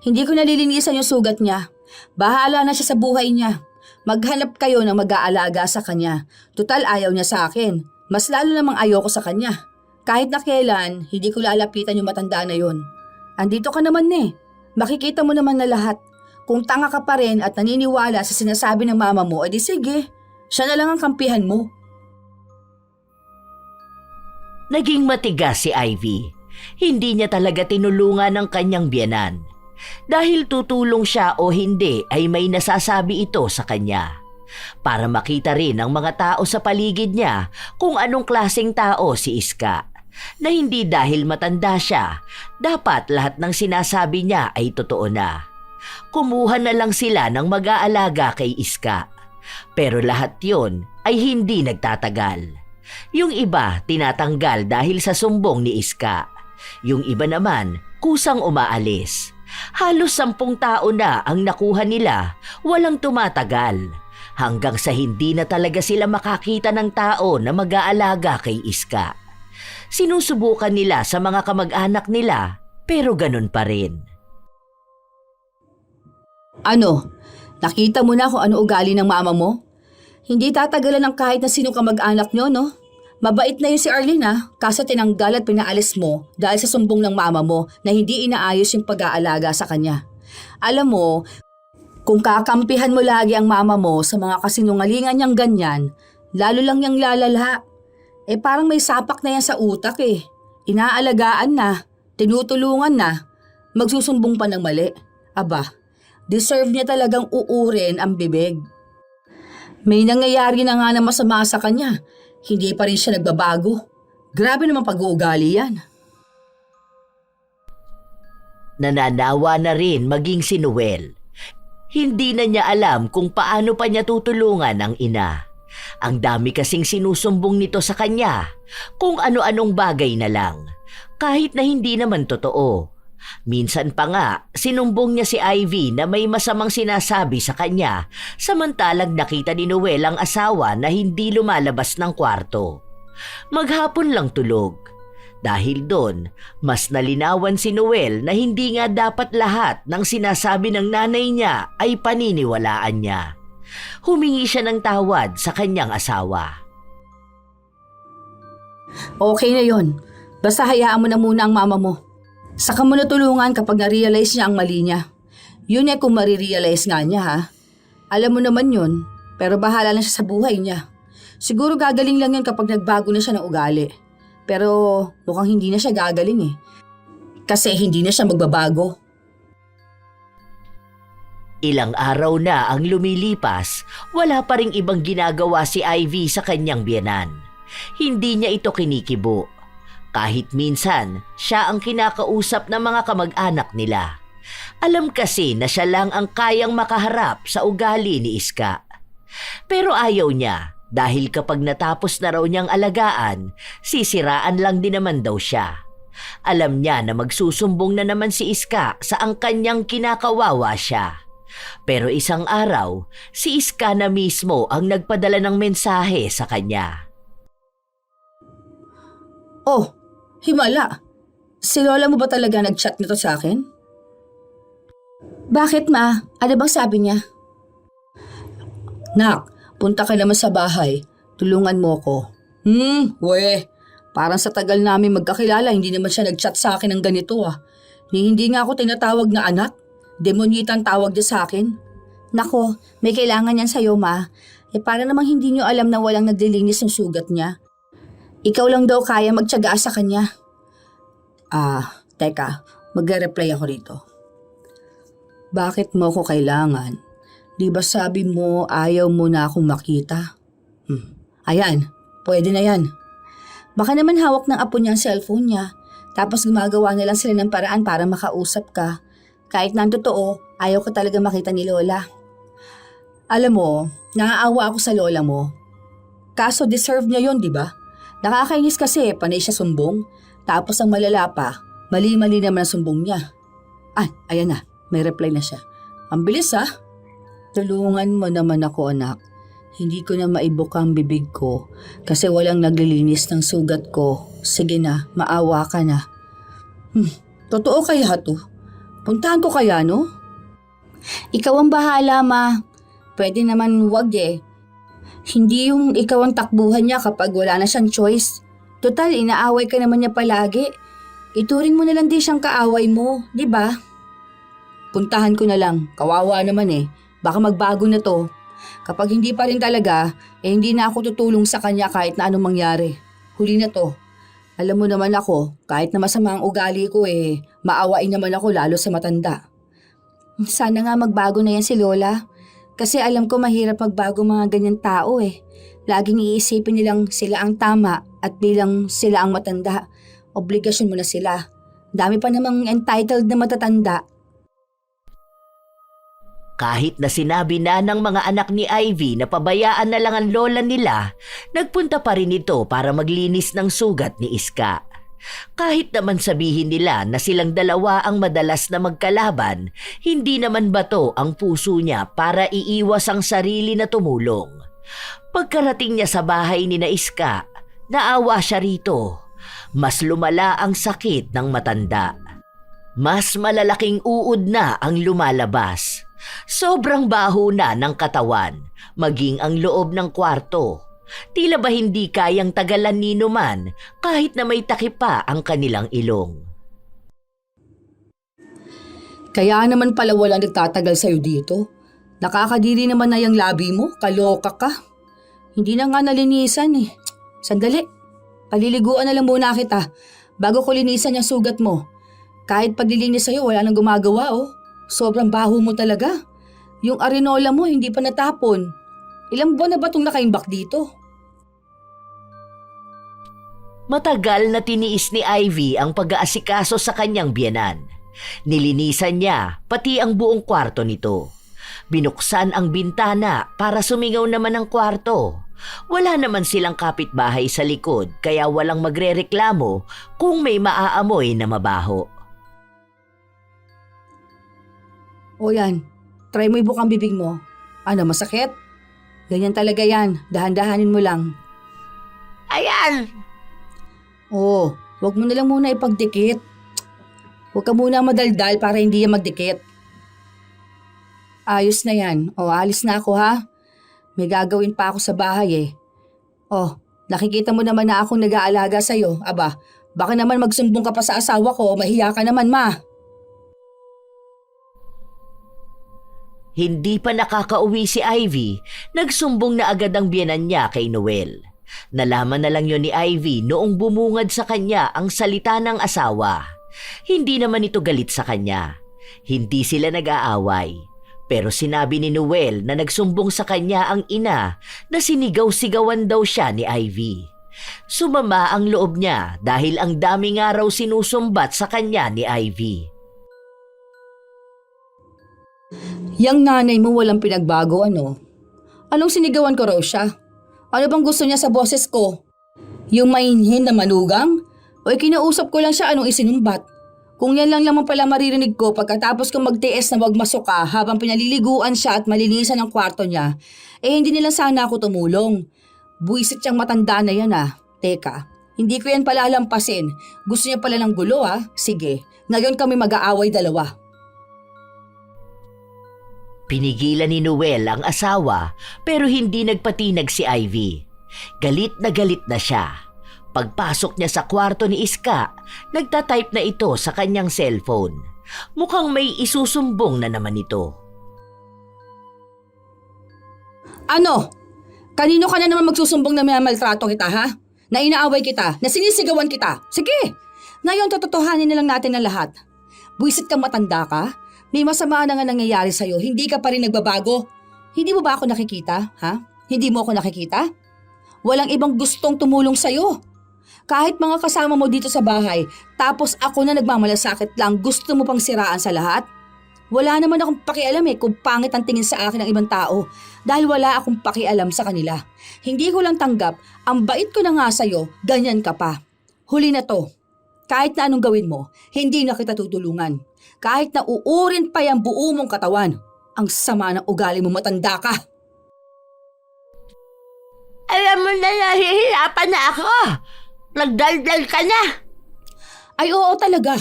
S2: hindi ko nalilinisan yung sugat niya. Bahala na siya sa buhay niya. Maghanap kayo ng mag-aalaga sa kanya. Tutal ayaw niya sa akin. Mas lalo namang ayoko sa kanya. Kahit na kailan, hindi ko lalapitan yung matanda na yon. Andito ka naman eh. Makikita mo naman na lahat. Kung tanga ka pa rin at naniniwala sa sinasabi ng mama mo, edi sige, siya na lang ang kampihan mo.
S1: Naging matigas si Ivy. Hindi niya talaga tinulungan ng kanyang biyenan. Dahil tutulong siya o hindi ay may nasasabi ito sa kanya. Para makita rin ng mga tao sa paligid niya kung anong klaseng tao si Iska. Na hindi dahil matanda siya, dapat lahat ng sinasabi niya ay totoo na. Kumuha na lang sila ng mag-aalaga kay Iska. Pero lahat yon ay hindi nagtatagal. Yung iba tinatanggal dahil sa sumbong ni Iska. Yung iba naman kusang umaalis. Halos 10 tao na ang nakuha nila, walang tumatagal. Hanggang sa hindi na talaga sila makakita ng tao na mag-aalaga kay Iska. Sinusubukan nila sa mga kamag-anak nila, pero ganun pa rin.
S2: Ano? Nakita mo na kung ano ugali ng mama mo? Hindi tatagalan ng kahit na sino kamag-anak nyo, no? Mabait na yun si Arlene kaso tinanggal at pinaalis mo dahil sa sumbong ng mama mo na hindi inaayos yung pag-aalaga sa kanya. Alam mo, kung kakampihan mo lagi ang mama mo sa mga kasinungalingan niyang ganyan, lalo lang niyang lalala. Parang may sapak na yan sa utak eh. Inaalagaan na, tinutulungan na, magsusumbong pa ng mali. Aba, deserve niya talagang uurin ang bibig. May nangyayari na nga na masama sa kanya. Hindi pa rin siya nagbabago. Grabe naman pag-uugali yan.
S1: Nananawa na rin maging si Noel. Hindi na niya alam kung paano pa niya tutulungan ang ina. Ang dami kasing sinusumbong nito sa kanya, kung ano-anong bagay na lang, kahit na hindi naman totoo. Minsan pa nga, sinumbong niya si Ivy na may masamang sinasabi sa kanya, samantalang nakita ni Noel ang asawa na hindi lumalabas ng kwarto. Maghapon lang tulog. Dahil doon, mas nalinawan si Noel na hindi nga dapat lahat ng sinasabi ng nanay niya ay paniniwalaan niya. Humingi siya ng tawad sa kanyang asawa.
S2: Okay na yon. Basta hayaan mo na muna ang mama mo. Saka mo na tulungan kapag na-realize niya ang mali niya. Yun kung marirealize nga niya ha. Alam mo naman yun, pero bahala na siya sa buhay niya. Siguro gagaling lang yun kapag nagbago na siya ng ugali. Pero mukhang hindi na siya gagaling eh. Kasi hindi na siya magbabago.
S1: Ilang araw na ang lumilipas, wala pa ring ibang ginagawa si Ivy sa kanyang biyenan. Hindi niya ito kinikibo. Kahit minsan, siya ang kinakausap ng mga kamag-anak nila. Alam kasi na siya lang ang kayang makaharap sa ugali ni Iska. Pero ayaw niya dahil kapag natapos na raw niyang alagaan, sisiraan lang din naman daw siya. Alam niya na magsusumbong na naman si Iska sa ang kanyang kinakawawa siya. Pero isang araw, si Iska na mismo ang nagpadala ng mensahe sa kanya.
S2: Oh, himala. Si Lola mo ba talaga nag-chat nito sa akin? Bakit ma? Ano bang sabi niya? Nak, punta ka naman sa bahay. Tulungan mo ko. Parang sa tagal namin magkakilala, hindi naman siya nag-chat sa akin ng ganito ah. Hindi nga ako tinatawag na anak. Demonyitang tawag niya sa akin. Nako, may kailangan yan sa'yo ma. Para namang hindi niyo alam na walang naglilinis ng sugat niya. Ikaw lang daw kaya magtiyaga sa kanya. Teka, magre-reply ako rito. Bakit mo ko kailangan? Di ba sabi mo ayaw mo na akong makita? Ayan, pwede na yan. Baka naman hawak ng apo niya ang cellphone niya, tapos gumagawa na lang sila ng paraan para makausap ka. Kahit na totoo, ayaw ko talaga makita ni Lola. Alam mo, naaawa ako sa Lola mo. Kaso deserve niya yon, di ba? Nakakainis kasi panay siya sumbong. Tapos ang malala pa, mali-mali naman ang sumbong niya. Ayan na, may reply na siya. Ang bilis Tulungan mo naman ako anak. Hindi ko na maibuka ang bibig ko kasi walang naglilinis ng sugat ko. Sige na, maawa ka na. Totoo kaya to? Puntahan ko kaya, no? Ikaw ang bahala, ma. Pwede naman wag eh. Hindi yung ikaw ang takbuhan niya kapag wala na siyang choice. Total, inaaway ka naman niya palagi. Ituring mo na lang din siyang kaaway mo, di ba? Puntahan ko na lang. Kawawa naman eh. Baka magbago na to. Kapag hindi pa rin talaga, hindi na ako tutulong sa kanya kahit na anong mangyari. Huli na to. Alam mo naman ako, kahit na masama ang ugali ko maawain naman ako lalo sa matanda. Sana nga magbago na yan si Lola. Kasi alam ko mahirap magbago mga ganyan tao Laging iisipin nilang sila ang tama at bilang sila ang matanda, obligasyon mo na sila. Dami pa namang entitled na matatanda.
S1: Kahit na sinabi na ng mga anak ni Ivy na pabayaan na lang ang lola nila, nagpunta pa rin ito para maglinis ng sugat ni Iska. Kahit naman sabihin nila na silang dalawa ang madalas na magkalaban, hindi naman bato ang puso niya para iiwas ang sarili na tumulong. Pagkarating niya sa bahay ni na Iska, naawa siya rito. Mas lumala ang sakit ng matanda. Mas malalaking uod na ang lumalabas. Sobrang baho na ng katawan, maging ang loob ng kwarto. Tila ba hindi kayang tagalan ni Numan kahit na may takip pa ang kanilang ilong.
S2: Kaya naman pala walang nagtatagal sa'yo dito. Nakakadiri naman na yung labi mo, kaloka ka. Hindi na nga nalinisan Sandali, paliliguan na lang muna kita bago ko linisan yung sugat mo. Kahit paglilinis sa'yo wala nang gumagawa Sobrang baho mo talaga. Yung arenola mo hindi pa natapon. Ilang buwan na ba itong nakaimbak dito?
S1: Matagal na tiniis ni Ivy ang pag-aasikaso sa kanyang biyenan. Nilinisan niya pati ang buong kwarto nito. Binuksan ang bintana para sumingaw naman ang kwarto. Wala naman silang kapitbahay sa likod kaya walang magrereklamo kung may maaamoy na mabaho.
S2: O yan, try mo ibukang bibig mo. Ano, masakit? Ganyan talaga yan, dahan-dahanin mo lang.
S1: Ayan!
S2: Oo, wag mo na lang muna ipagdikit. Huwag ka muna madaldal para hindi yan magdikit. Ayos na yan. Alis na ako ha. May gagawin pa ako sa bahay nakikita mo naman na akong nag-aalaga sa'yo. Aba, baka naman magsumbong ka pa sa asawa ko, mahiya ka naman ma.
S1: Hindi pa nakakauwi si Ivy, nagsumbong na agad ang biyenan niya kay Noel. Nalaman na lang yon ni Ivy noong bumungad sa kanya ang salita ng asawa. Hindi naman ito galit sa kanya. Hindi sila nag-aaway. Pero sinabi ni Noel na nagsumbong sa kanya ang ina na sinigaw-sigawan daw siya ni Ivy. Sumama ang loob niya dahil ang dami nga raw sinusumbat sa kanya ni Ivy.
S2: Yang nanay mo walang pinagbago Anong sinigawan ko raw siya? Ano bang gusto niya sa boses ko? Yung mainhin na manugang? O kinausap ko lang siya anong isinumbat? Kung yan lang naman pala maririnig ko pagkatapos kong magtiis na wag masuka habang pinaliliguan siya at malinisan ang kwarto niya, hindi nila sana ako tumulong. Buisit siyang matanda na yan Teka, hindi ko yan palalampasin. Gusto niya pala ng gulo Sige, ngayon kami mag-aaway dalawa.
S1: Pinigilan ni Noel ang asawa pero hindi nagpatinag si Ivy. Galit na siya. Pagpasok niya sa kwarto ni Iska, nagtatype na ito sa kanyang cellphone. Mukhang may isusumbong na naman ito.
S2: Ano? Kanino ka na naman magsusumbong na minamaltrato kita Na inaaway kita, na sinisigawan kita? Sige! Ngayon tototohanin na lang natin ang lahat. Buisit kang matanda ka? May masama na nga nangyayari sa'yo, hindi ka pa rin nagbabago. Hindi mo ba ako nakikita, Hindi mo ako nakikita? Walang ibang gustong tumulong sa'yo. Kahit mga kasama mo dito sa bahay, tapos ako na nagmamalasakit lang, gusto mo pang siraan sa lahat? Wala naman akong pakialam kung pangit ang tingin sa akin ng ibang tao dahil wala akong pakialam sa kanila. Hindi ko lang tanggap, ang bait ko na nga sa'yo, ganyan ka pa. Huli na to. Kahit na anong gawin mo, hindi na kita tutulungan. Kahit na uurin pa yung buo mong katawan, ang sama ng ugali mo, matanda ka.
S1: Alam mo na nahihirapan na ako. Nagdaldal ka na.
S2: Ay oo talaga.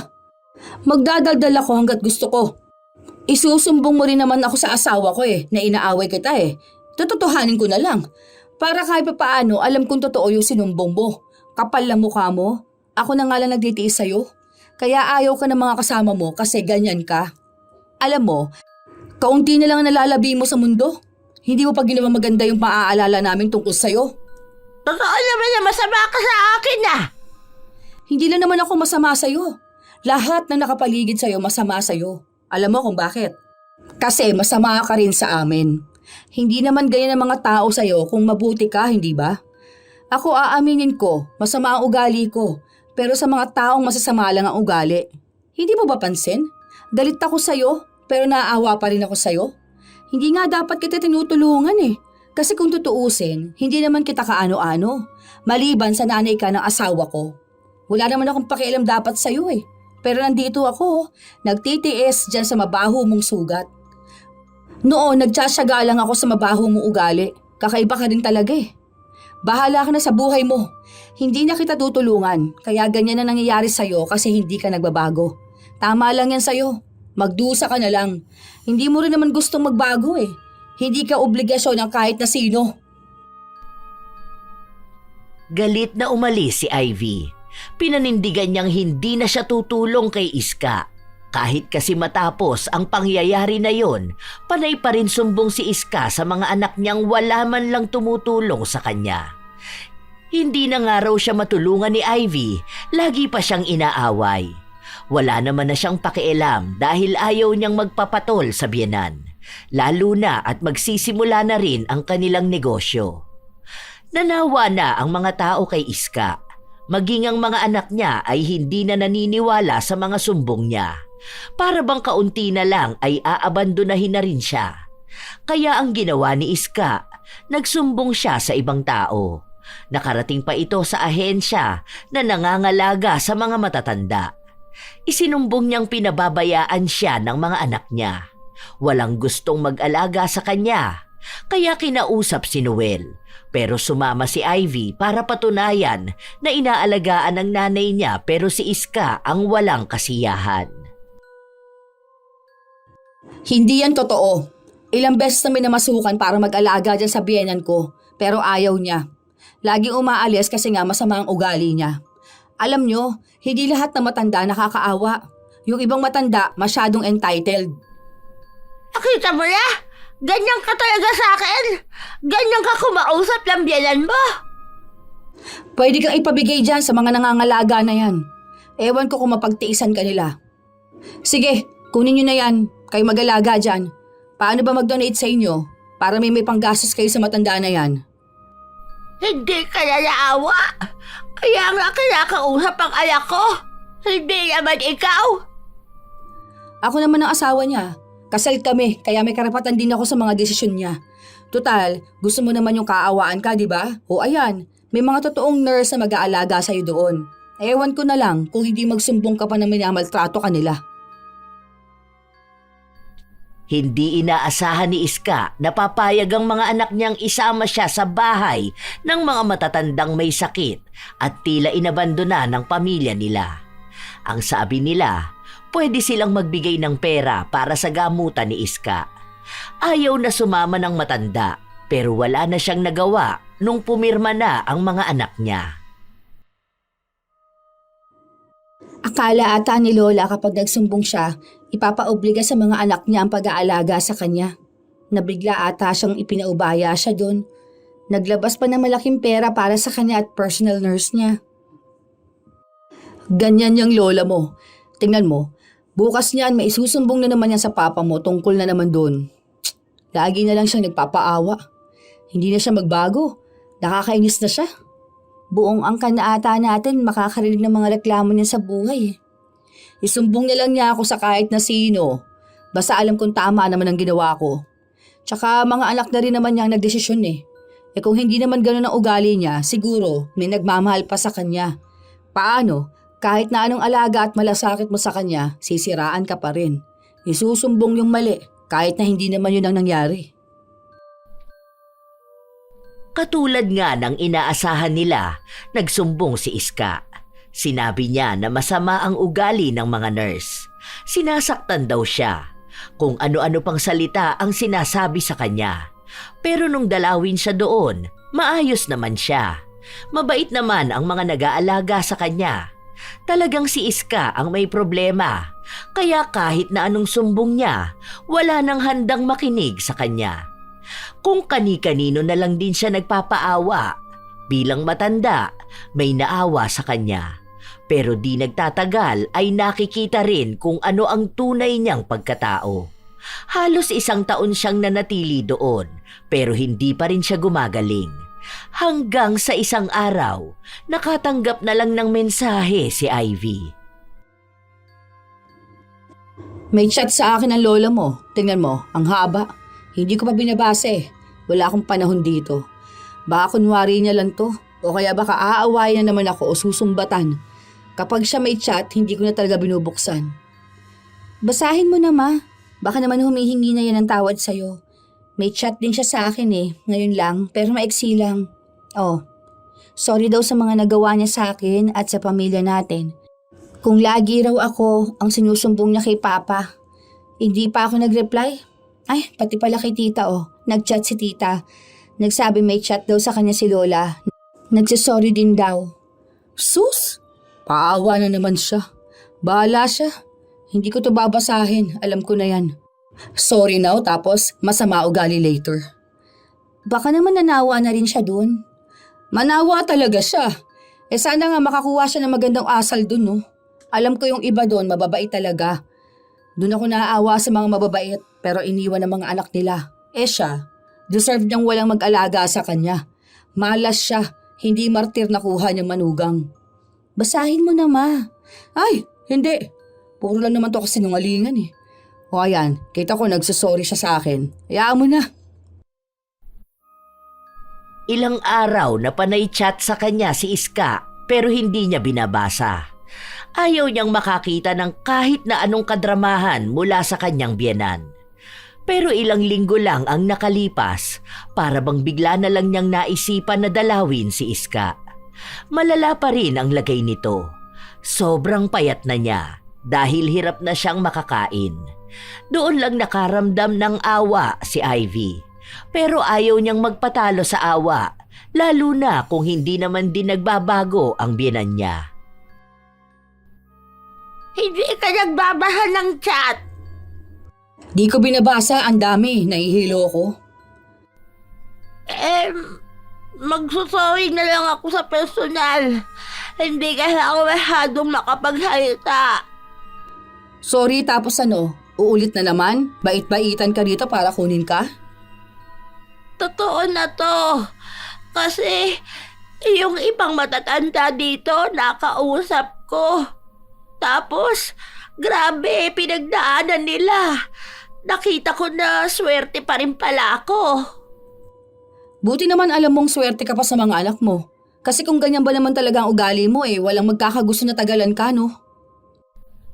S2: Magdadaldal ako hanggat gusto ko. Isusumbong mo rin naman ako sa asawa ko na inaaway kita Tututuhanin ko na lang. Para kahit paano alam kong totoo yung sinumbong mo. Kapal lang mukha mo. Ako na nga lang nagtitiis sa'yo. Kaya ayaw ka ng mga kasama mo kasi ganyan ka. Alam mo, kaunti na lang ang nalalabi mo sa mundo. Hindi mo pa ginawa maganda yung maaalala namin tungkol sa'yo.
S1: Totoo naman na masama ka sa akin
S2: Hindi lang naman ako masama sa'yo. Lahat ng nakapaligid sa'yo masama sa'yo. Alam mo kung bakit? Kasi masama ka rin sa amin. Hindi naman ganyan ang mga tao sa'yo kung mabuti ka, hindi ba? Ako aaminin ko, masama ang ugali ko. Pero sa mga taong masasama lang ang ugali. Hindi mo ba pansin? Galit ako sa'yo, pero naaawa pa rin ako sa'yo. Hindi nga dapat kita tinutulungan Kasi kung tutuusin, hindi naman kita kaano-ano. Maliban sa nanay ka ng asawa ko. Wala naman akong pakialam dapat sa'yo Pero nandito ako, nagtitiis dyan sa mabaho mong sugat. Noon, nagtsatsaga lang ako sa mabaho mong ugali. Kakaiba ka rin talaga Bahala ka na sa buhay mo. Hindi na kita tutulungan, kaya ganyan na nangyayari sa'yo kasi hindi ka nagbabago. Tama lang yan sa'yo. Magdusa ka na lang. Hindi mo rin naman gustong magbago Hindi ka obligasyon ng kahit na sino.
S1: Galit na umalis si Ivy. Pinanindigan niyang hindi na siya tutulong kay Iska. Kahit kasi matapos ang pangyayari na yon, panay pa rin sumbong si Iska sa mga anak niyang wala man lang tumutulong sa kanya. Hindi na nga raw siya matulungan ni Ivy, lagi pa siyang inaaway. Wala naman na siyang pakialam dahil ayaw niyang magpapatol sa biyenan. Lalo na at magsisimula na rin ang kanilang negosyo. Nanawa na ang mga tao kay Iska. Maging ang mga anak niya ay hindi na naniniwala sa mga sumbong niya. Para bang kaunti na lang ay aabandonahin na rin siya. Kaya ang ginawa ni Iska, nagsumbong siya sa ibang tao. Nakarating pa ito sa ahensya na nangangalaga sa mga matatanda. Isinumbong niyang pinababayaan siya ng mga anak niya. Walang gustong mag-alaga sa kanya. Kaya kinausap si Noel. Pero sumama si Ivy para patunayan na inaalagaan ng nanay niya pero si Iska ang walang kasiyahan.
S2: Hindi yan totoo. Ilang beses na minamasukan para mag-alaga dyan sa biyenan ko, pero ayaw niya. Laging umaalis kasi nga masama ang ugali niya. Alam nyo, hindi lahat ng matanda nakakaawa. Yung ibang matanda masyadong entitled.
S1: Nakita mo na? Ganyan ka talaga sa akin? Ganyan ka kumausap ng biyenan mo?
S2: Pwede kang ipabigay dyan sa mga nangangalaga na yan. Ewan ko kung mapagtiisan ka nila. Sige, kunin nyo na yan. Kayo mag-alaga dyan. Paano ba mag-donate sa inyo? Para may panggastos kayo sa matanda na yan.
S1: Hindi ka na naawa. Kaya nga kinakausap ang anak ko. Hindi naman ikaw.
S2: Ako naman ang asawa niya. Kasal kami, kaya may karapatan din ako sa mga desisyon niya. Total, gusto mo naman yung kaawaan ka, di ba? O ayan, may mga totoong nurse na mag-aalaga sa'yo doon. Ewan ko na lang kung hindi magsumbong ka pa na minamaltrato ka nila.
S1: Hindi inaasahan ni Iska na papayag ang mga anak niyang isama siya sa bahay ng mga matatandang may sakit at tila inabandona ng pamilya nila. Ang sabi nila, pwede silang magbigay ng pera para sa gamutan ni Iska. Ayaw na sumama ng matanda pero wala na siyang nagawa nung pumirma na ang mga anak niya.
S2: Akala ata ni Lola kapag nagsumbong siya, ipapaobliga sa mga anak niya ang pag-aalaga sa kanya. Nabigla ata siyang ipinaubaya siya doon. Naglabas pa ng malaking pera para sa kanya at personal nurse niya. Ganyan yung lola mo. Tingnan mo, bukas niyan may isusumbong na naman yan sa papa mo tungkol na naman doon. Lagi na lang siyang nagpapaawa. Hindi na siya magbago. Nakakainis na siya. Buong angkan na ata natin makakarinig ng mga reklamo niya sa buhay. Isumbong na lang niya ako sa kahit na sino. Basta alam kong tama naman ang ginawa ko. Tsaka mga anak na rin naman niya ang nagdesisyon kung hindi naman gano'n ang ugali niya, siguro may nagmamahal pa sa kanya. Paano? Kahit na anong alaga at malasakit mo sa kanya, sisiraan ka pa rin. Isusumbong yung mali kahit na hindi naman yun ang nangyari.
S1: Katulad nga ng inaasahan nila, nagsumbong si Iska. Sinabi niya na masama ang ugali ng mga nurse. Sinasaktan daw siya. Kung ano-ano pang salita ang sinasabi sa kanya. Pero nung dalawin siya doon, maayos naman siya. Mabait naman ang mga nag-aalaga sa kanya. Talagang si Iska ang may problema. Kaya kahit na anong sumbong niya, wala nang handang makinig sa kanya. Kung kani-kanino na lang din siya nagpapaawa. Bilang matanda, may naawa sa kanya. Pero di nagtatagal ay nakikita rin kung ano ang tunay niyang pagkatao. Halos 1 taon siyang nanatili doon, pero hindi pa rin siya gumagaling. Hanggang sa isang araw, nakatanggap na lang ng mensahe si Ivy.
S2: May chat sa akin ang lola mo. Tingnan mo, ang haba. Hindi ko pa binabasa eh. Wala akong panahon dito. Baka kunwari niya lang to. O kaya baka aawayan na naman ako o susumbatan. Kapag siya may chat, hindi ko na talaga binubuksan. Basahin mo na, ma. Baka naman humihingi na yan ng tawad sa'yo. May chat din siya sa akin eh. Ngayon lang, pero maiksi lang. Oh, sorry daw sa mga nagawa niya sa akin at sa pamilya natin. Kung lagi raw ako ang sinusumbong niya kay Papa, hindi pa ako nag-reply. Ay, pati pala kay tita oh. Nag-chat si tita. Nagsabi may chat daw sa kanya si Lola. Nagsasorry din daw. Sus! Paawa na naman siya. Bahala siya. Hindi ko to babasahin. Alam ko na yan. Sorry now tapos masama ugali later. Baka naman nanawa na rin siya dun. Manawa talaga siya. Eh sana nga makakuha siya ng magandang asal dun no. Alam ko yung iba dun mababait talaga. Dun ako naaawa sa mga mababait pero iniwan ng mga anak nila. Eh siya, deserve niyang walang mag-alaga sa kanya. Malas siya, hindi martir na kuha niyang manugang. Basahin mo na ma. Ay, hindi. Puro lang naman to kasi sinungalingan eh. O ayan, kita ko nagsasorry siya sa akin. Hayaan mo na.
S1: Ilang araw na panay chat sa kanya si Iska pero hindi niya binabasa. Ayaw niyang makakita ng kahit na anong kadramahan mula sa kanyang biyenan. Pero ilang linggo lang ang nakalipas para bang bigla na lang niyang naisipan na dalawin si Iska. Malala pa rin ang lagay nito. Sobrang payat na niya dahil hirap na siyang makakain. Doon lang nakaramdam ng awa si Ivy. Pero ayaw niyang magpatalo sa awa, lalo na kung hindi naman din nagbabago ang biyenan niya. Hindi ka nagbabasa ng chat.
S2: Di ko binabasa, ang dami, nahihilo ko.
S1: Magsusorry na lang ako sa personal. Hindi kasi ako masyadong makapagsalita.
S2: Sorry tapos ano, uulit na naman? Bait-baitan ka dito para kunin ka?
S1: Totoo na to. Kasi yung ibang matatanda dito nakausap ko. Tapos, grabe, pinagdaanan nila. Nakita ko na swerte pa rin pala ako.
S2: Buti naman alam mong swerte ka pa sa mga anak mo. Kasi kung ganyan ba naman talaga ang ugali mo eh, walang magkakagusto na tagalan ka, no?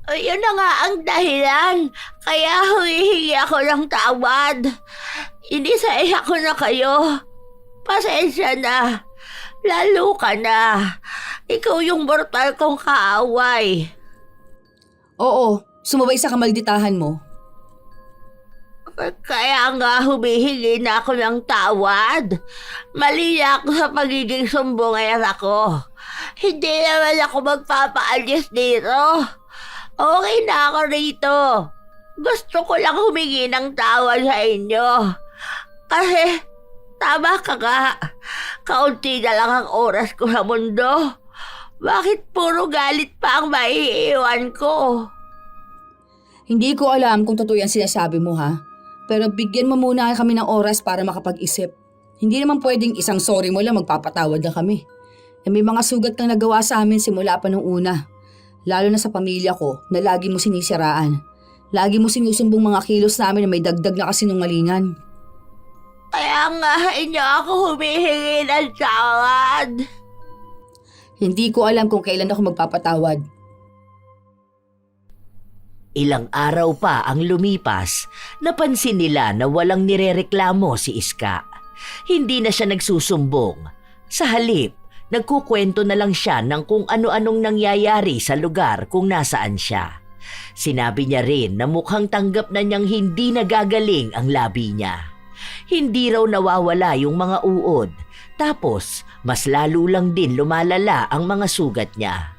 S1: Ayun na nga ang dahilan. Kaya humihingi ako ng tawad. Inisaya ko na kayo. Pasensya na. Lalo ka na. Ikaw yung mortal kong kaaway.
S2: Oo, sumabay sa kamalditahan mo.
S1: Kaya nga humihingi na ako ng tawad. Mali na ako sa pagiging sumbongera ko. Hindi naman ako magpapaalis dito. Okay na ako rito. Gusto ko lang humingi ng tawad sa inyo. Kasi tama ka nga. Kaunti na lang ang oras ko sa mundo. Bakit puro galit pa ang maiiwan ko?
S2: Hindi ko alam kung totoo yan sinasabi mo ha. Pero bigyan mo muna kami ng oras para makapag-isip. Hindi naman pwedeng isang sorry mo lang magpapatawad na kami. Eh, may mga sugat kang nagawa sa amin simula pa nung una. Lalo na sa pamilya ko na lagi mo sinisiraan. Lagi mo sinusumbong mga kilos namin na may dagdag na kasinungalingan.
S1: Kaya nga inyo ako humihingi ng tawad.
S2: Hindi ko alam kung kailan ako magpapatawad.
S1: Ilang araw pa ang lumipas, napansin nila na walang nirereklamo si Iska. Hindi na siya nagsusumbong. Sa halip, nagkukwento na lang siya ng kung ano-anong nangyayari sa lugar kung nasaan siya. Sinabi niya rin na mukhang tanggap na niyang hindi nagagaling ang labi niya. Hindi raw nawawala yung mga uod, tapos mas lalo lang din lumalala ang mga sugat niya.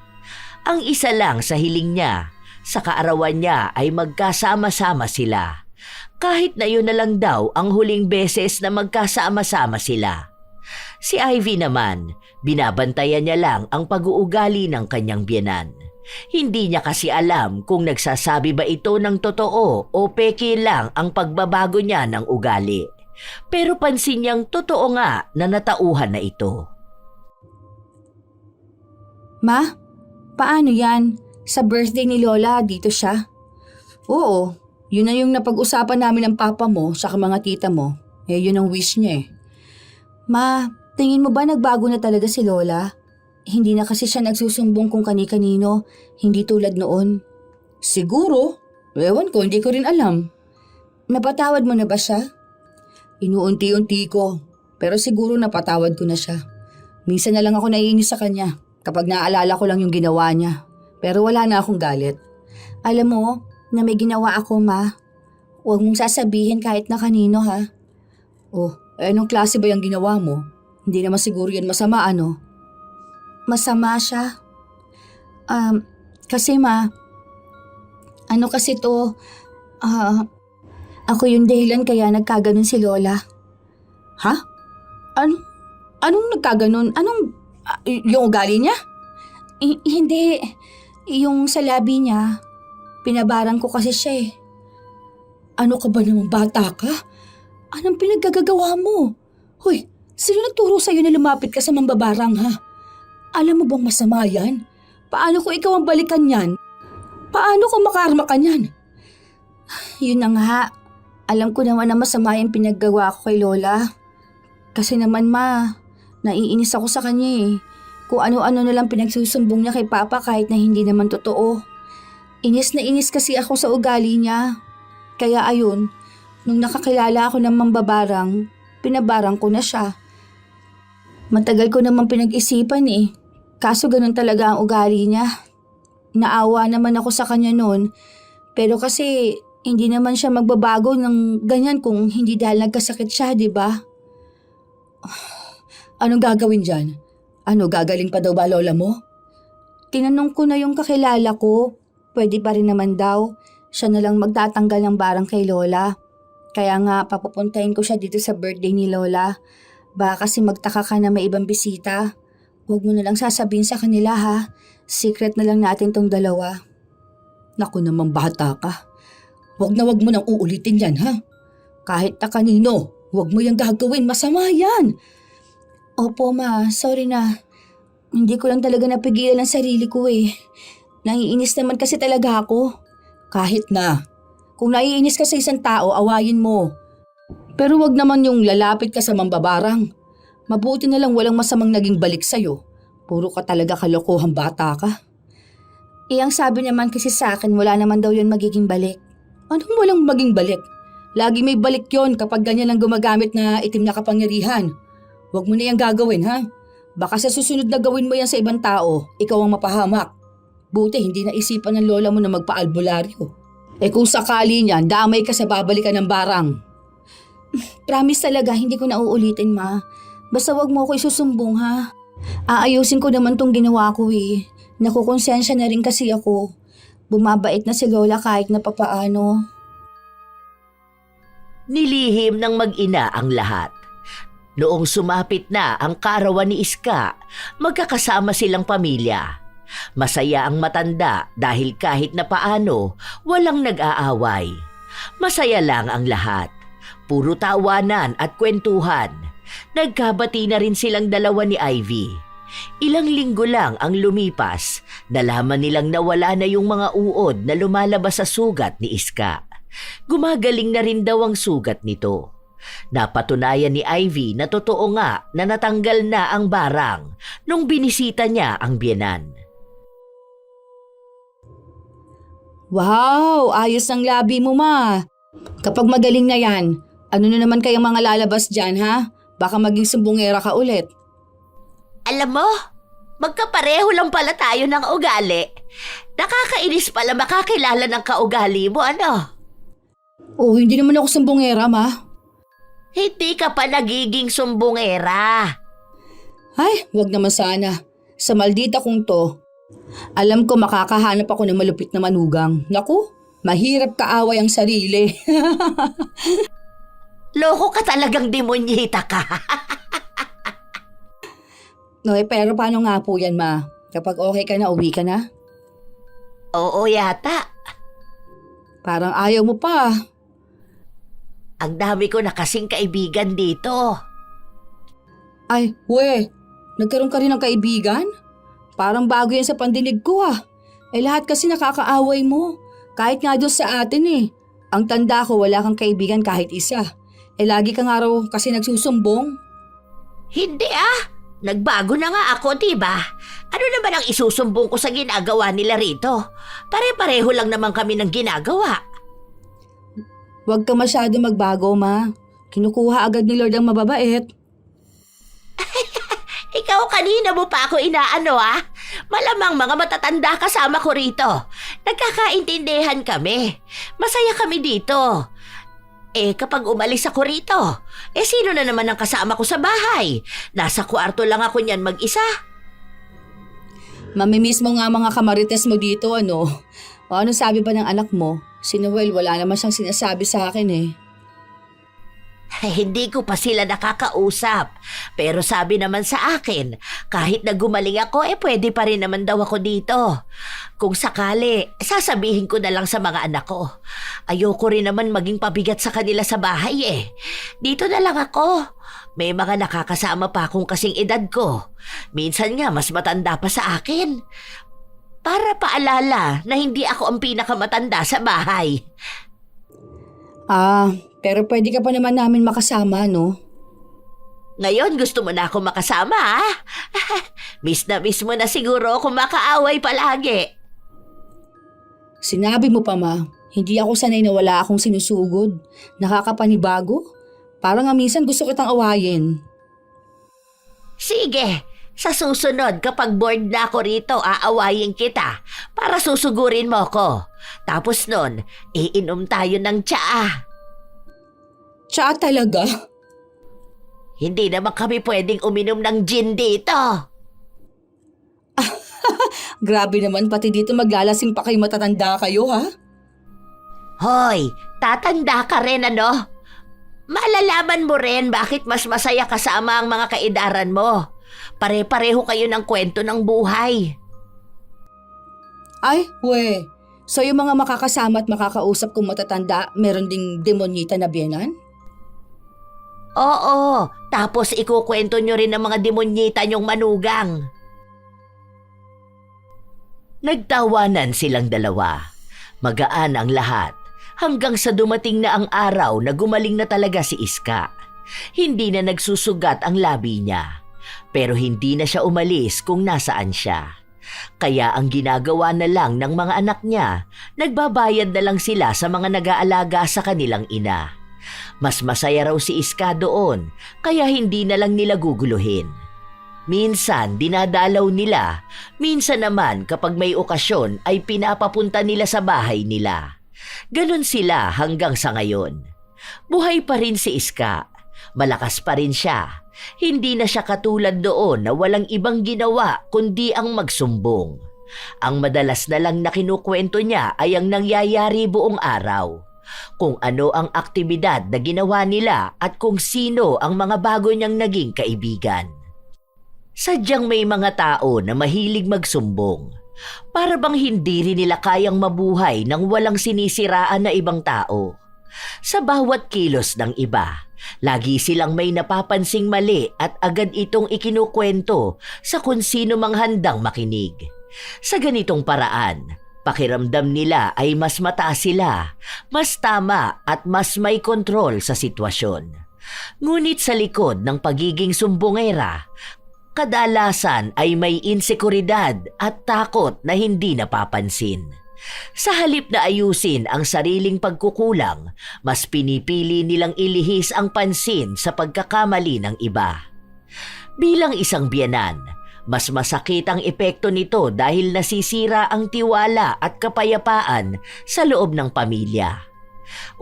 S1: Ang isa lang sa hiling niya, sa kaarawan niya ay magkasama-sama sila. Kahit na yun na lang daw ang huling beses na magkasama-sama sila. Si Ivy naman, binabantayan niya lang ang pag-uugali ng kanyang biyenan. Hindi niya kasi alam kung nagsasabi ba ito ng totoo o peke lang ang pagbabago niya ng ugali. Pero pansin niyang totoo nga na natauhan na ito.
S2: Ma, paano yan? Sa birthday ni Lola, dito siya? Oo, yun na yung napag-usapan namin ng papa mo sa mga tita mo. Yun ang wish niya eh. Ma, tingin mo ba nagbago na talaga si Lola? Hindi na kasi siya nagsusumbong kung kani-kanino, hindi tulad noon. Siguro. Ewan ko, hindi ko rin alam. Napatawad mo na ba siya? Inuunti-unti ko, pero siguro napatawad ko na siya. Minsan na lang ako naiinis sa kanya kapag naalala ko lang yung ginawa niya. Pero wala na akong galit. Alam mo, na may ginawa ako, Ma. Huwag mong sasabihin kahit na kanino, ha? Oh, anong klase ba yung ginawa mo? Hindi naman siguro yan masama, ano? Masama siya? Kasi Ma, ano kasi to, ako yung dahilan kaya nagkaganon si Lola. Ha? Anong nagkaganon? Yung ugali niya? Hindi, yung sa labi niya. Pinabaran ko kasi siya eh. Ano ka ba namang bata ka? Anong pinaggagawa mo? Hoy, sino nagturo sa'yo na lumapit ka sa mambabarang ha? Alam mo bang masama yan? Paano kung ikaw ang balikan yan? Paano kung makarma ka niyan? Yun na nga. Alam ko naman na masama yung pinaggawa ko kay Lola. Kasi naman Ma, naiinis ako sa kanya eh. Kung ano-ano na lang pinagsusumbong niya kay Papa kahit na hindi naman totoo. Inis na inis kasi ako sa ugali niya. Kaya ayun, nung nakakilala ako ng mambabarang, pinabarang ko na siya. Matagal ko naman pinag-isipan eh. Kaso ganun talaga ang ugali niya. Naawa naman ako sa kanya noon. Pero kasi hindi naman siya magbabago ng ganyan kung hindi dahil nagkasakit siya, di ba? Anong gagawin dyan? Ano, gagaling pa daw ba lola mo? Tinanong ko na yung kakilala ko. Pwede pa rin naman daw. Siya na lang magtatanggal ng barang kay Lola. Kaya nga papupuntahin ko siya dito sa birthday ni Lola. Baka kasi magtaka ka na may ibang bisita. Huwag mo na lang sasabihin sa kanila ha. Secret na lang natin tong dalawa. Naku namang bata ka. Huwag mo nang uulitin yan ha. Kahit na kanino, huwag mo yung gagawin. Masama yan. Opo Ma, sorry na. Hindi ko lang talaga napigilan ang sarili ko eh. Naiinis naman kasi talaga ako. Kahit na. Kung naiinis ka sa isang tao, awayin mo. Pero wag naman yung lalapit ka sa mambabarang. Mabuti na lang walang masamang naging balik sa'yo. Puro ka talaga kalokohang bata ka. Ang sabi naman kasi sa akin, wala naman daw yun magiging balik. Anong walang maging balik? Lagi may balik yon kapag ganyan lang gumagamit na itim na kapangyarihan. Wag mo na yung gagawin ha. Baka sa susunod na gawin mo yan sa ibang tao, ikaw ang mapahamak. Buti hindi naisipan ng lola mo na magpa-albularyo. Kung sakali niyan, damay ka sa babalikan ng barang. Promise talaga, hindi ko na uulitin Ma. Basta wag mo ako isusumbong ha. Aayusin ko naman tong ginawa ko eh. Nakukonsensya na rin kasi ako. Bumabait na si Lola kahit na papaano.
S1: Nilihim ng mag-ina ang lahat. Noong sumapit na ang kaarawan ni Iska, magkakasama silang pamilya. Masaya ang matanda dahil kahit na paano, walang nag-aaway. Masaya lang ang lahat. Puro tawanan at kwentuhan. Nagkabati na rin silang dalawa ni Ivy. Ilang linggo lang ang lumipas, nalaman nilang nawala na yung mga uod na lumalabas sa sugat ni Iska. Gumagaling na rin daw ang sugat nito. Napatunayan ni Ivy na totoo nga na natanggal na ang barang nung binisita niya ang biyenan.
S2: Wow, ayos ang labi mo Ma. Kapag magaling na yan, ano na naman kayang mga lalabas dyan ha? Baka maging sumbongera ka ulit.
S1: Alam mo, magkapareho lang pala tayo ng ugali. Nakakainis pala makakilala ng kaugali mo, ano?
S2: Oh, hindi naman ako sumbongera, ma.
S1: Hindi ka pa nagiging sumbongera.
S2: Ay, wag naman sana. Sa maldita kong to, alam ko makakahanap ako ng malupit na manugang. Naku, mahirap kaaway ang sarili.
S1: Loko ka talagang demonyita ka.
S2: Okay, pero paano nga po yan, ma? Kapag okay ka na, uwi ka na?
S1: Oo yata.
S2: Parang ayaw mo pa.
S1: Ang dami ko na kasing kaibigan dito.
S2: Ay, nagkaroon ka rin ng kaibigan? Parang bago yan sa pandinig ko ah. Lahat kasi nakakaaway mo. Kahit nga doon sa atin eh. Ang tanda ko wala kang kaibigan kahit isa. Lagi ka nga raw kasi nagsusumbong.
S1: Hindi ah. Nagbago na nga ako, diba? Ano naman ang isusumbong ko sa ginagawa nila rito? Pare-pareho lang naman kami ng ginagawa.
S2: Huwag ka masyado magbago, ma. Kinukuha agad ni Lord ang mababait.
S1: Ikaw kanina mo pa ako inaano ah. Malamang mga matatanda kasama ko rito. Nagkakaintindihan kami. Masaya kami dito. Kapag umalis ako rito, sino na naman ang kasama ko sa bahay? Nasa kwarto lang ako niyan mag-isa.
S2: Mamimiss mo nga mga kamarites mo dito, ano? O ano sabi ba ng anak mo? Si Noel, wala naman siyang sinasabi sa akin eh.
S1: Hindi ko pa sila nakakausap. Pero sabi naman sa akin, kahit na gumaling ako, pwede pa rin naman daw ako dito. Kung sakali, sasabihin ko na lang sa mga anak ko. Ayoko rin naman maging pabigat sa kanila sa bahay eh. Dito na lang ako. May mga nakakasama pa akong kasing edad ko. Minsan nga mas matanda pa sa akin. Para paalala na hindi ako ang pinakamatanda sa bahay.
S2: Pero pwede ka pa naman namin makasama, no?
S1: Ngayon gusto mo na ako makasama, ha? Miss mo na siguro kung makaaway palagi.
S2: Sinabi mo pa, ma. Hindi ako sanay na wala akong sinusugod. Nakakapanibago. Parang nga minsan gusto kitang awayin.
S1: Sige, sa susunod kapag bored na ako rito, aawayin kita para susugurin mo ko. Tapos nun, iinom tayo ng tsaa.
S2: Tsaa talaga?
S1: Hindi naman kami pwedeng uminom ng gin dito.
S2: Grabe naman, pati dito maglalasing pa kayo, matatanda kayo, ha?
S1: Hoy, tatanda ka rin ano? Malalaman mo rin bakit mas masaya kasama ang mga kaedaran mo. Pare-pareho kayo ng kwento ng buhay.
S2: Ay, so yung mga makakasama at makakausap kong matatanda, meron ding demonyita na biyenan?
S1: Oo, tapos ikukwento nyo rin ng mga demonyita nyong manugang. Nagtawanan silang dalawa. Magaan ang lahat hanggang sa dumating na ang araw na gumaling na talaga si Iska. Hindi na nagsusugat ang labi niya. Pero hindi na siya umalis kung nasaan siya. Kaya ang ginagawa na lang ng mga anak niya, nagbabayad na lang sila sa mga nag-aalaga sa kanilang ina. Mas masaya raw si Iska doon, kaya hindi na lang nila guguluhin. Minsan dinadalaw nila, minsan naman kapag may okasyon ay pinapapunta nila sa bahay nila. Ganon sila hanggang sa ngayon. Buhay pa rin si Iska, malakas pa rin siya. Hindi na siya katulad doon na walang ibang ginawa kundi ang magsumbong. Ang madalas na lang na kinukwento niya ay ang nangyayari buong araw. Kung ano ang aktibidad na ginawa nila at kung sino ang mga bago niyang naging kaibigan. Sadyang may mga tao na mahilig magsumbong. Para bang hindi rin nila kayang mabuhay nang walang sinisiraan na ibang tao. Sa bawat kilos ng iba, lagi silang may napapansing mali at agad itong ikinukwento sa kung sino mang handang makinig. Sa ganitong paraan, pakiramdam nila ay mas mataas sila, mas tama at mas may kontrol sa sitwasyon. Ngunit sa likod ng pagiging sumbongera, kadalasan ay may insekuridad at takot na hindi napapansin. Sa halip na ayusin ang sariling pagkukulang, mas pinipili nilang ilihis ang pansin sa pagkakamali ng iba. Bilang isang biyenan, Mas masakit ang epekto nito dahil nasisira ang tiwala at kapayapaan sa loob ng pamilya.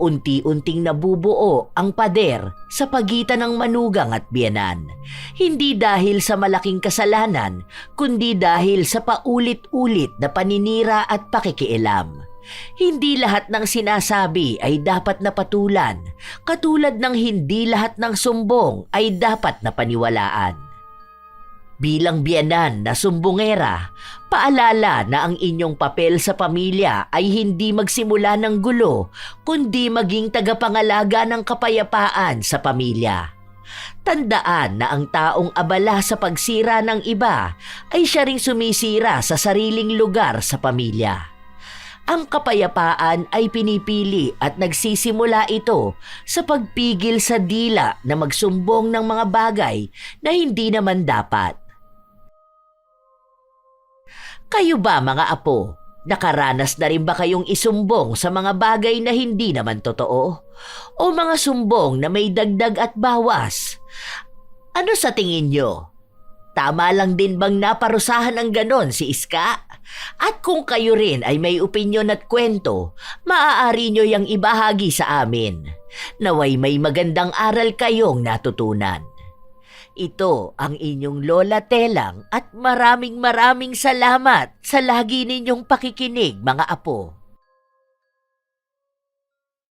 S1: Unti-unting nabubuo ang pader sa pagitan ng manugang at biyenan. Hindi dahil sa malaking kasalanan, kundi dahil sa paulit-ulit na paninira at pakikialam. Hindi lahat ng sinasabi ay dapat napatulan, katulad ng hindi lahat ng sumbong ay dapat na paniwalaan. Bilang biyenan na sumbongera, paalala na ang inyong papel sa pamilya ay hindi magsimula ng gulo, kundi maging tagapangalaga ng kapayapaan sa pamilya. Tandaan na ang taong abala sa pagsira ng iba ay siya ring sumisira sa sariling lugar sa pamilya. Ang kapayapaan ay pinipili at nagsisimula ito sa pagpigil sa dila na magsumbong ng mga bagay na hindi naman dapat. Kayo ba mga apo, nakaranas na rin ba kayong isumbong sa mga bagay na hindi naman totoo? O mga sumbong na may dagdag at bawas? Ano sa tingin nyo? Tama lang din bang naparusahan ng ganon si Iska? At kung kayo rin ay may opinyon at kwento, maaari nyo yang ibahagi sa amin. Naway may magandang aral kayong natutunan. Ito ang inyong Lola Telang at maraming salamat sa lagi ninyong pakikinig mga apo.